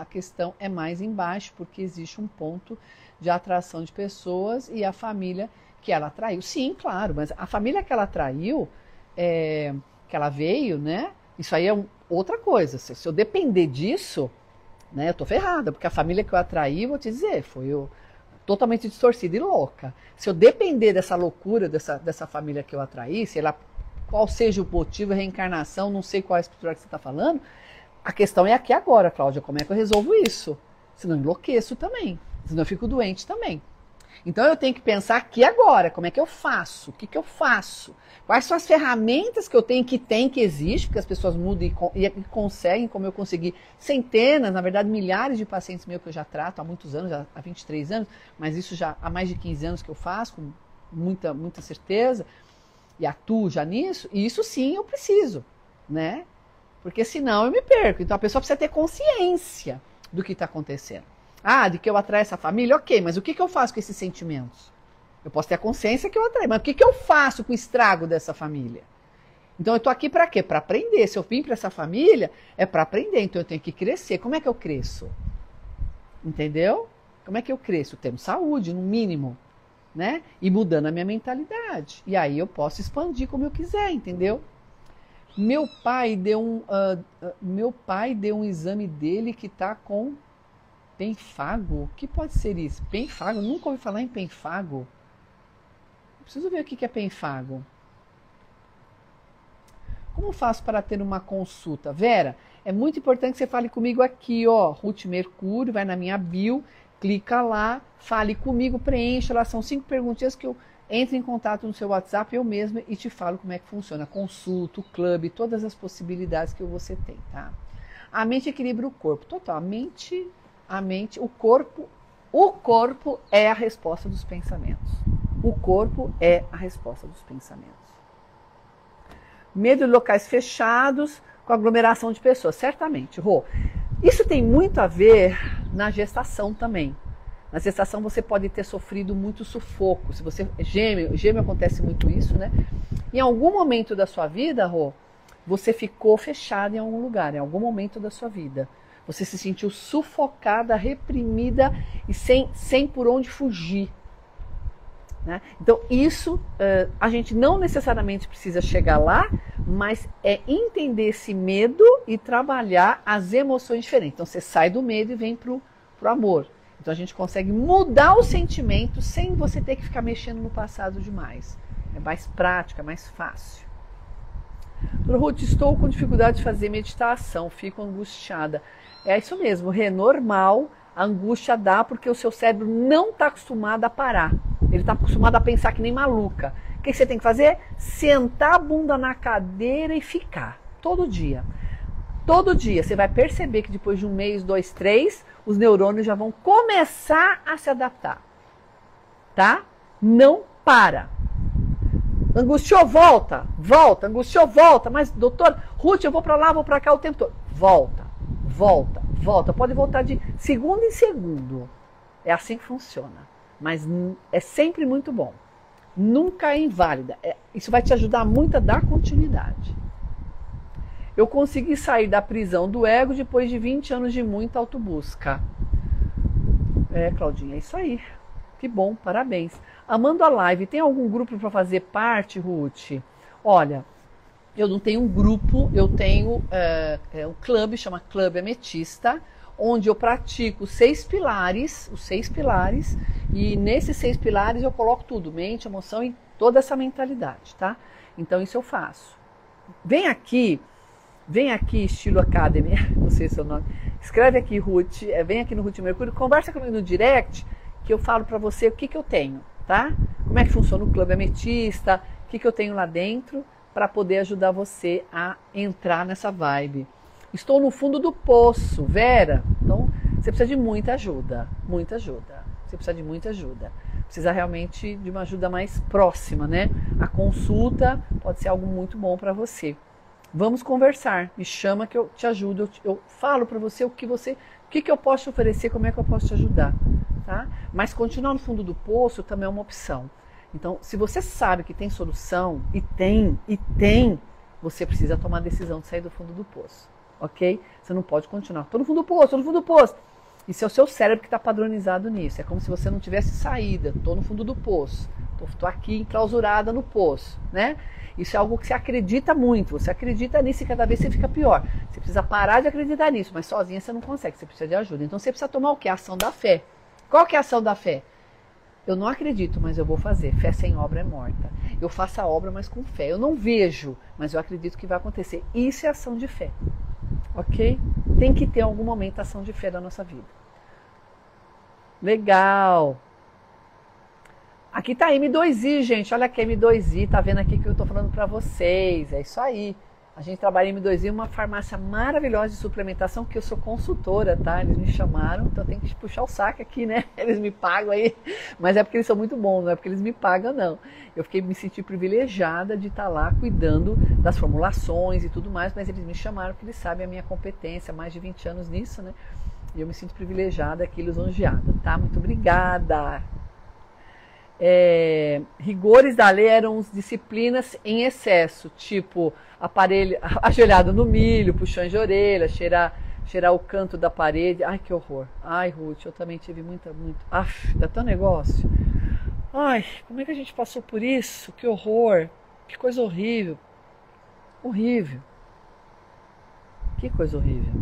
a questão é mais embaixo, porque existe um ponto de atração de pessoas e a família que ela atraiu. Sim, claro, mas a família que ela atraiu, que ela veio, né? Isso aí é outra coisa. Se eu depender disso, né, eu tô ferrada, porque a família que eu atraí, vou te dizer, foi totalmente distorcida e louca. Se eu depender dessa loucura, dessa família que eu atraí, sei lá qual seja o motivo, a reencarnação, não sei qual é a espiritualidade que você está falando, a questão é aqui agora, Cláudia, como é que eu resolvo isso? Senão eu enlouqueço também, senão eu fico doente também. Então eu tenho que pensar aqui agora, como é que eu faço? O que eu faço? Quais são as ferramentas que eu tenho, que existem, porque as pessoas mudam e conseguem, como eu consegui centenas, na verdade milhares de pacientes meus que eu já trato há muitos anos, há 23 anos, mas isso já há mais de 15 anos que eu faço, com muita certeza, e atuo já nisso, e isso sim eu preciso, né? Porque senão eu me perco. Então a pessoa precisa ter consciência do que está acontecendo. De que eu atraio essa família? Ok, mas o que eu faço com esses sentimentos? Eu posso ter a consciência que eu atraio, mas o que eu faço com o estrago dessa família? Então eu estou aqui para quê? Para aprender. Se eu vim para essa família, é para aprender. Então eu tenho que crescer. Como é que eu cresço? Entendeu? Como é que eu cresço? Tendo saúde, no mínimo, né? E mudando a minha mentalidade. E aí eu posso expandir como eu quiser, entendeu? Meu pai deu um exame dele que está com penfago. O que pode ser isso? Penfago? Nunca ouvi falar em penfago. Preciso ver o que é Penfago. Como faço para ter uma consulta? Vera, é muito importante que você fale comigo aqui, ó. Ruth Mercúrio, vai na minha bio, clica lá, fale comigo, preencha lá. São 5 perguntinhas que eu entro em contato no seu WhatsApp, eu mesma, e te falo como é que funciona. Consulta, o clube, todas as possibilidades que você tem, tá? A mente equilibra o corpo. Total, a mente, o corpo é a resposta dos pensamentos. O corpo é a resposta dos pensamentos. Medo de locais fechados, com aglomeração de pessoas. Certamente, Rô. Isso tem muito a ver na gestação também. Na gestação você pode ter sofrido muito sufoco. Se você gêmeo acontece muito isso, né? Em algum momento da sua vida, Rô, você ficou fechada em algum lugar, em algum momento da sua vida. Você se sentiu sufocada, reprimida e sem por onde fugir. Né? Então isso, a gente não necessariamente precisa chegar lá, mas é entender esse medo e trabalhar as emoções diferentes. Então você sai do medo e vem pro amor. Então a gente consegue mudar o sentimento sem você ter que ficar mexendo no passado demais. É mais prático, é mais fácil. Ruth, estou com dificuldade de fazer meditação, fico angustiada. É isso mesmo, é normal, a angústia dá porque o seu cérebro não está acostumado a parar. Ele está acostumado a pensar que nem maluca. O que você tem que fazer? Sentar a bunda na cadeira e ficar. Todo dia. Todo dia. Você vai perceber que depois de 1 mês, 2, 3, os neurônios já vão começar a se adaptar. Tá? Não para. Angustiou, volta. Volta. Angustiou, volta. Mas, doutor, Ruth, eu vou para lá, vou para cá o tempo todo. Volta. Volta. Volta. Pode voltar de segundo em segundo. É assim que funciona. Mas é sempre muito bom. Nunca é inválida. Isso vai te ajudar muito a dar continuidade. Eu consegui sair da prisão do ego depois de 20 anos de muita autobusca. Claudinha, é isso aí. Que bom, parabéns. Amando a live, tem algum grupo para fazer parte, Ruth? Olha, eu não tenho um grupo, eu tenho um clube, chama Clube Ametista, onde eu pratico os 6 pilares, e nesses 6 pilares eu coloco tudo, mente, emoção e toda essa mentalidade, tá? Então isso eu faço. Vem aqui, Estilo Academy, não sei seu nome, escreve aqui, Ruth, vem aqui no Ruth Mercúrio, conversa comigo no direct, que eu falo pra você o que eu tenho, tá? Como é que funciona o Clube Ametista, o que eu tenho lá dentro, para poder ajudar você a entrar nessa vibe. Estou no fundo do poço, Vera. Então, você precisa de muita ajuda, muita ajuda. Você precisa de muita ajuda. Precisa realmente de uma ajuda mais próxima, né? A consulta pode ser algo muito bom para você. Vamos conversar, me chama que eu te ajudo, eu falo para você o que eu posso te oferecer, como é que eu posso te ajudar, tá? Mas continuar no fundo do poço também é uma opção. Então, se você sabe que tem solução, e tem, você precisa tomar a decisão de sair do fundo do poço. Ok? Você não pode continuar. Estou no fundo do poço, estou no fundo do poço. Isso é o seu cérebro que está padronizado nisso. É como se você não tivesse saída. Estou no fundo do poço. Estou aqui enclausurada no poço, né? Isso é algo que você acredita muito. Você acredita nisso e cada vez você fica pior. Você precisa parar de acreditar nisso, mas sozinha você não consegue. Você precisa de ajuda. Então você precisa tomar o quê? A ação da fé. Qual que é a ação da fé? Eu não acredito, mas eu vou fazer. Fé sem obra é morta. Eu faço a obra, mas com fé. Eu não vejo, mas eu acredito que vai acontecer. Isso é ação de fé. Ok? Tem que ter algum momento ação de fé da nossa vida. Legal! Aqui tá M2I, gente. Olha aqui, M2I. Tá vendo aqui que eu tô falando pra vocês. É isso aí. A gente trabalha em M2I, uma farmácia maravilhosa de suplementação, que eu sou consultora, tá? Eles me chamaram, então eu tenho que puxar o saco aqui, né? Eles me pagam aí, mas é porque eles são muito bons, não é porque eles me pagam, não. Eu me senti privilegiada de estar lá cuidando das formulações e tudo mais, mas eles me chamaram porque eles sabem a minha competência, mais de 20 anos nisso, né? E eu me sinto privilegiada aqui, lisonjeada, tá? Muito obrigada! Rigores da lei eram disciplinas em excesso, tipo aparelho, ajoelhado no milho, puxões de orelha, cheirar o canto da parede. Ai, que horror. Ai, Ruth, eu também tive muito. Dá tão negócio. Ai, como é que a gente passou por isso? Que horror. Que coisa horrível. Horrível. Que coisa horrível.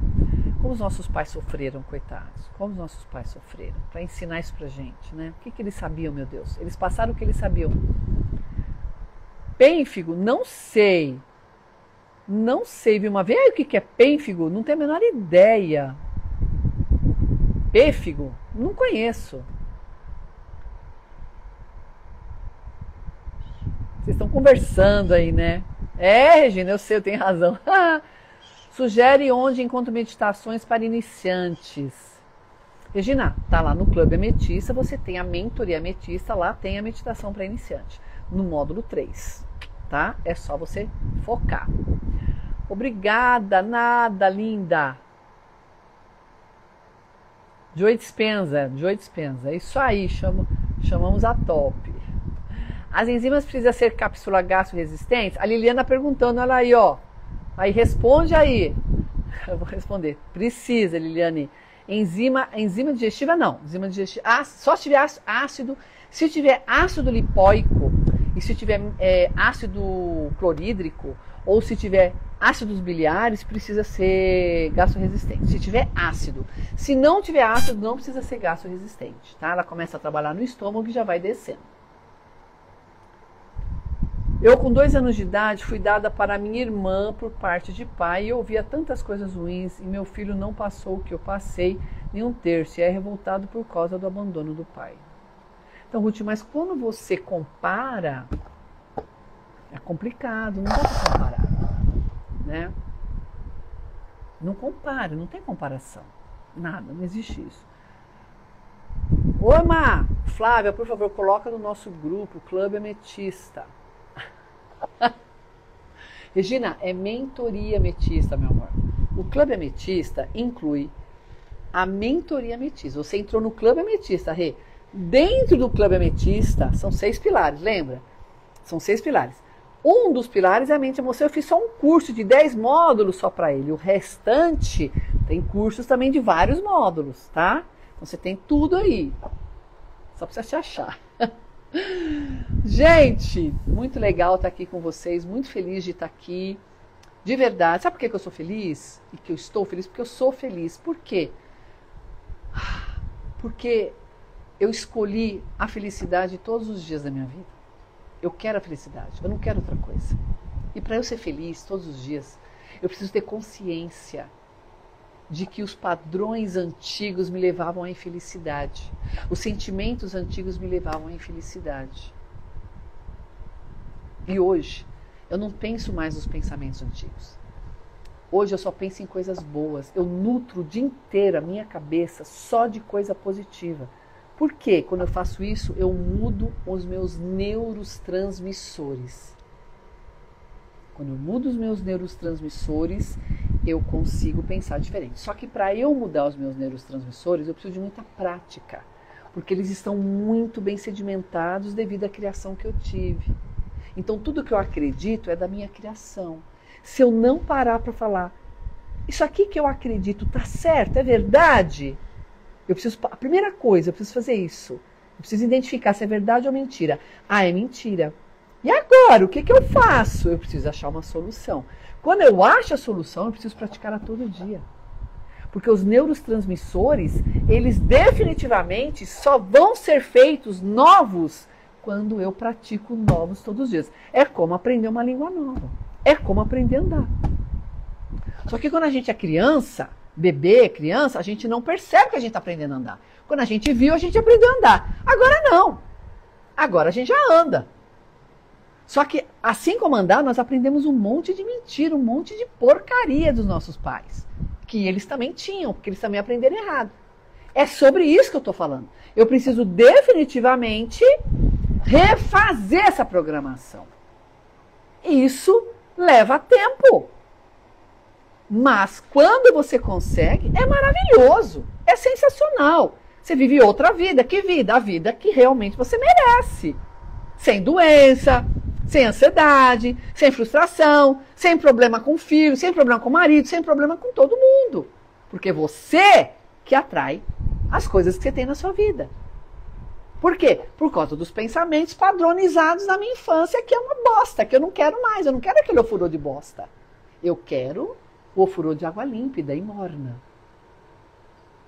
Como os nossos pais sofreram, coitados. Como os nossos pais sofreram. Para ensinar isso pra gente, né? O que eles sabiam, meu Deus? Eles passaram o que eles sabiam. Pênfigo? Não sei. Não sei, Vilma. Vê aí o que é pênfigo? Não tenho a menor ideia. Pêfego? Não conheço. Vocês estão conversando aí, né? É, Regina, eu sei, eu tenho razão. Sugere onde encontro meditações para iniciantes. Regina, tá lá no Clube Ametista, você tem a mentoria ametista, lá tem a meditação para iniciante, no módulo 3, tá? É só você focar. Obrigada, nada, linda. Joy Dispenza, é isso aí, chamamos a top. As enzimas precisam ser cápsula gastro-resistentes? A Liliana perguntando, olha aí, ó. Aí responde aí. Eu vou responder. Precisa, Liliane. Enzima digestiva não. Enzima digestiva, só se tiver ácido. Se tiver ácido lipóico e se tiver ácido clorídrico ou se tiver ácidos biliares, precisa ser gastro-resistente. Se tiver ácido. Se não tiver ácido, não precisa ser gastro-resistente, tá? Ela começa a trabalhar no estômago e já vai descendo. Eu, com 2 anos de idade, fui dada para minha irmã por parte de pai e eu ouvia tantas coisas ruins e meu filho não passou o que eu passei, nem um terço, e é revoltado por causa do abandono do pai. Então, Ruth, mas quando você compara, é complicado, não dá para comparar, né? Não compara, não tem comparação, nada, não existe isso. Oi, Má, Flávia, por favor, coloca no nosso grupo, Clube Ametista. Regina, é mentoria ametista, meu amor. O Clube Ametista inclui a mentoria ametista. Você entrou no Clube Ametista, Rê. Dentro do Clube Ametista, são 6 pilares, lembra? São 6 pilares. Um dos pilares é a mente e emoção. Eu fiz só um curso de 10 módulos só para ele. O restante tem cursos também de vários módulos, tá? Então você tem tudo aí. Só precisa te achar. Gente, muito legal estar aqui com vocês, muito feliz de estar aqui, de verdade. Sabe por que eu sou feliz? E que eu estou feliz? Porque eu sou feliz. Por quê? Porque eu escolhi a felicidade todos os dias da minha vida. Eu quero a felicidade, eu não quero outra coisa. E para eu ser feliz todos os dias, eu preciso ter consciência de que os padrões antigos me levavam à infelicidade. Os sentimentos antigos me levavam à infelicidade. E hoje, eu não penso mais nos pensamentos antigos. Hoje eu só penso em coisas boas. Eu nutro o dia inteiro a minha cabeça só de coisa positiva. Por quê? Quando eu faço isso, eu mudo os meus neurotransmissores. Quando eu mudo os meus neurotransmissores, eu consigo pensar diferente. Só que para eu mudar os meus neurotransmissores, eu preciso de muita prática. Porque eles estão muito bem sedimentados devido à criação que eu tive. Então tudo que eu acredito é da minha criação. Se eu não parar para falar, isso aqui que eu acredito tá certo, é verdade? A primeira coisa, eu preciso fazer isso. Eu preciso identificar se é verdade ou mentira. Ah, é mentira. E agora, o que eu faço? Eu preciso achar uma solução. Quando eu acho a solução, eu preciso praticá-la todo dia. Porque os neurotransmissores, eles definitivamente só vão ser feitos novos quando eu pratico novos todos os dias. É como aprender uma língua nova. É como aprender a andar. Só que quando a gente é criança, bebê, criança, a gente não percebe que a gente está aprendendo a andar. Quando a gente viu, a gente aprendeu a andar. Agora não. Agora a gente já anda. Só que, assim como andar, nós aprendemos um monte de mentira, um monte de porcaria dos nossos pais. Que eles também tinham, porque eles também aprenderam errado. É sobre isso que eu estou falando. Eu preciso definitivamente refazer essa programação. Isso leva tempo. Mas quando você consegue, é maravilhoso. É sensacional. Você vive outra vida. Que vida? A vida que realmente você merece. Sem doença, sem ansiedade, sem frustração, sem problema com o filho, sem problema com o marido, sem problema com todo mundo. Porque você que atrai as coisas que você tem na sua vida. Por quê? Por causa dos pensamentos padronizados da minha infância, que é uma bosta, que eu não quero mais. Eu não quero aquele ofurô de bosta. Eu quero o ofurô de água límpida e morna.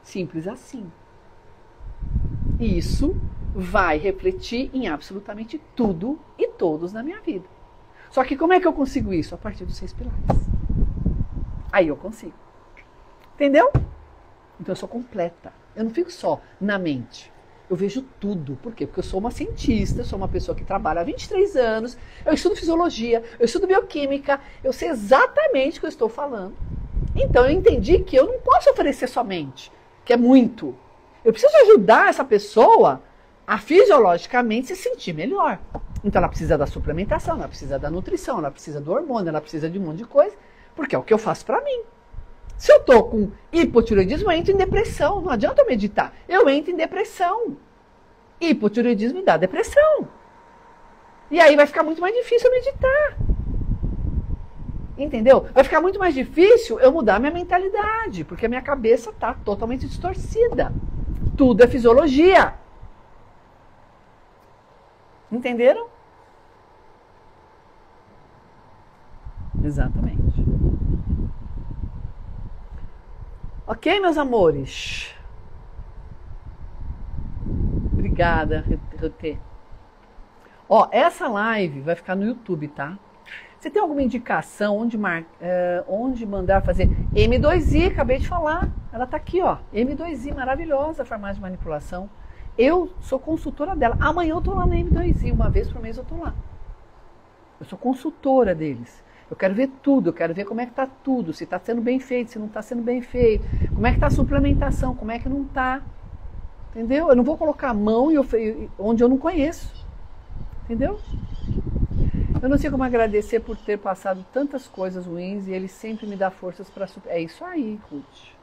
Simples assim. E isso vai refletir em absolutamente tudo e todos na minha vida. Só que como é que eu consigo isso? A partir dos 6 pilares. Aí eu consigo. Entendeu? Então eu sou completa. Eu não fico só na mente. Eu vejo tudo. Por quê? Porque eu sou uma cientista, sou uma pessoa que trabalha há 23 anos, eu estudo fisiologia, eu estudo bioquímica, eu sei exatamente o que eu estou falando. Então eu entendi que eu não posso oferecer somente, que é muito. Eu preciso ajudar essa pessoa a fisiologicamente se sentir melhor. Então ela precisa da suplementação, ela precisa da nutrição, ela precisa do hormônio, ela precisa de um monte de coisa, porque é o que eu faço para mim. Se eu estou com hipotireoidismo, eu entro em depressão. Não adianta eu meditar. Eu entro em depressão. Hipotireoidismo me dá depressão. E aí vai ficar muito mais difícil eu meditar. Entendeu? Vai ficar muito mais difícil eu mudar minha mentalidade, porque a minha cabeça está totalmente distorcida. Tudo é fisiologia. Entenderam? Exatamente. Ok, meus amores? Obrigada, Rutê. Ó, essa live vai ficar no YouTube, tá? Você tem alguma indicação onde mandar fazer? M2I, acabei de falar. Ela tá aqui, ó. M2I, maravilhosa, farmácia de manipulação. Eu sou consultora dela. Amanhã eu tô lá na M2I, uma vez por mês eu tô lá. Eu sou consultora deles. Eu quero ver tudo, eu quero ver como é que tá tudo, se tá sendo bem feito, se não tá sendo bem feito, como é que tá a suplementação, como é que não tá. Entendeu? Eu não vou colocar a mão onde eu não conheço. Entendeu? Eu não sei como agradecer por ter passado tantas coisas ruins e ele sempre me dá forças para superar. É isso aí, Ruth.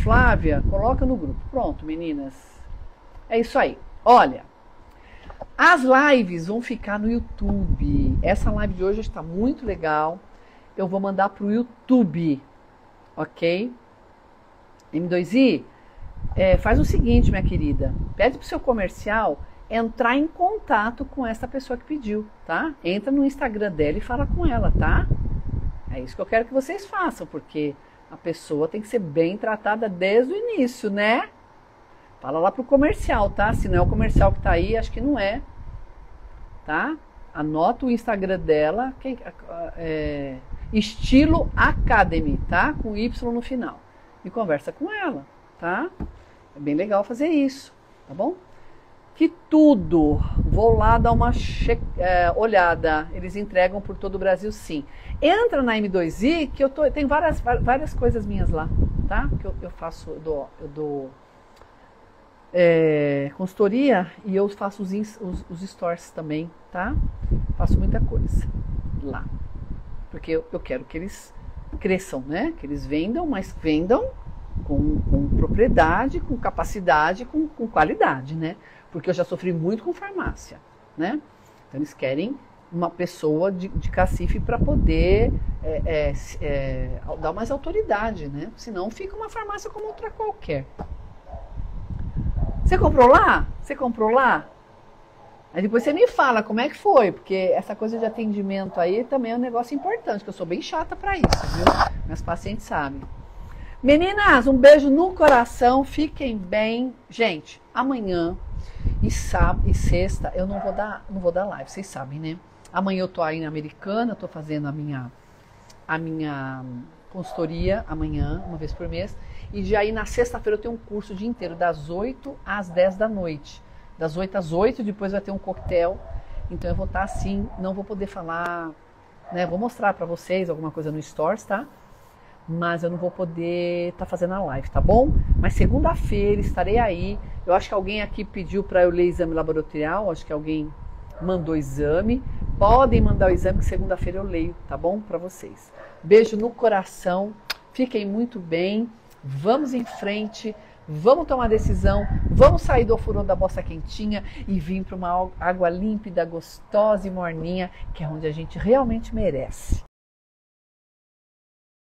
Flávia, coloca no grupo. Pronto, meninas. É isso aí. Olha, as lives vão ficar no YouTube. Essa live de hoje está muito legal. Eu vou mandar para o YouTube, ok? M2I, faz o seguinte, minha querida. Pede para o seu comercial entrar em contato com essa pessoa que pediu, tá? Entra no Instagram dela e fala com ela, tá? É isso que eu quero que vocês façam, porque a pessoa tem que ser bem tratada desde o início, né? Fala lá pro comercial, tá? Se não é o comercial que tá aí, acho que não é, tá? Anota o Instagram dela, Estilo Academy, tá? Com Y no final. E conversa com ela, tá? É bem legal fazer isso, tá bom? Que tudo, vou lá dar uma olhada, eles entregam por todo o Brasil, sim. Entra na M2I, que tem várias coisas minhas lá, tá? Que eu faço, eu dou consultoria e eu faço os stores também, tá? Faço muita coisa lá, porque eu quero que eles cresçam, né? Que eles vendam, mas vendam com propriedade, com capacidade, com qualidade, né? Porque eu já sofri muito com farmácia, né? Então eles querem uma pessoa de cacife para poder dar mais autoridade, né? Senão fica uma farmácia como outra qualquer. Você comprou lá? Você comprou lá? Aí depois você me fala como é que foi, porque essa coisa de atendimento aí também é um negócio importante, que eu sou bem chata para isso, viu? Meus pacientes sabem. Meninas, um beijo no coração, fiquem bem. Gente, amanhã e sexta eu não vou dar live, vocês sabem, né? Amanhã eu tô aí na Americana, tô fazendo a minha consultoria amanhã, uma vez por mês. E já aí na sexta-feira eu tenho um curso o dia inteiro, das 8 às 10 da noite. Das 8 às 8, depois vai ter um coquetel. Então eu vou estar assim, não vou poder falar, né? Vou mostrar pra vocês alguma coisa no Stories, tá? Mas eu não vou poder estar fazendo a live, tá bom? Mas segunda-feira estarei aí. Eu acho que alguém aqui pediu para eu ler exame laboratorial, acho que alguém mandou exame. Podem mandar o exame que segunda-feira eu leio, tá bom? Para vocês. Beijo no coração, fiquem muito bem, vamos em frente, vamos tomar decisão, vamos sair do ofurô da bossa quentinha e vir para uma água límpida, gostosa e morninha, que é onde a gente realmente merece.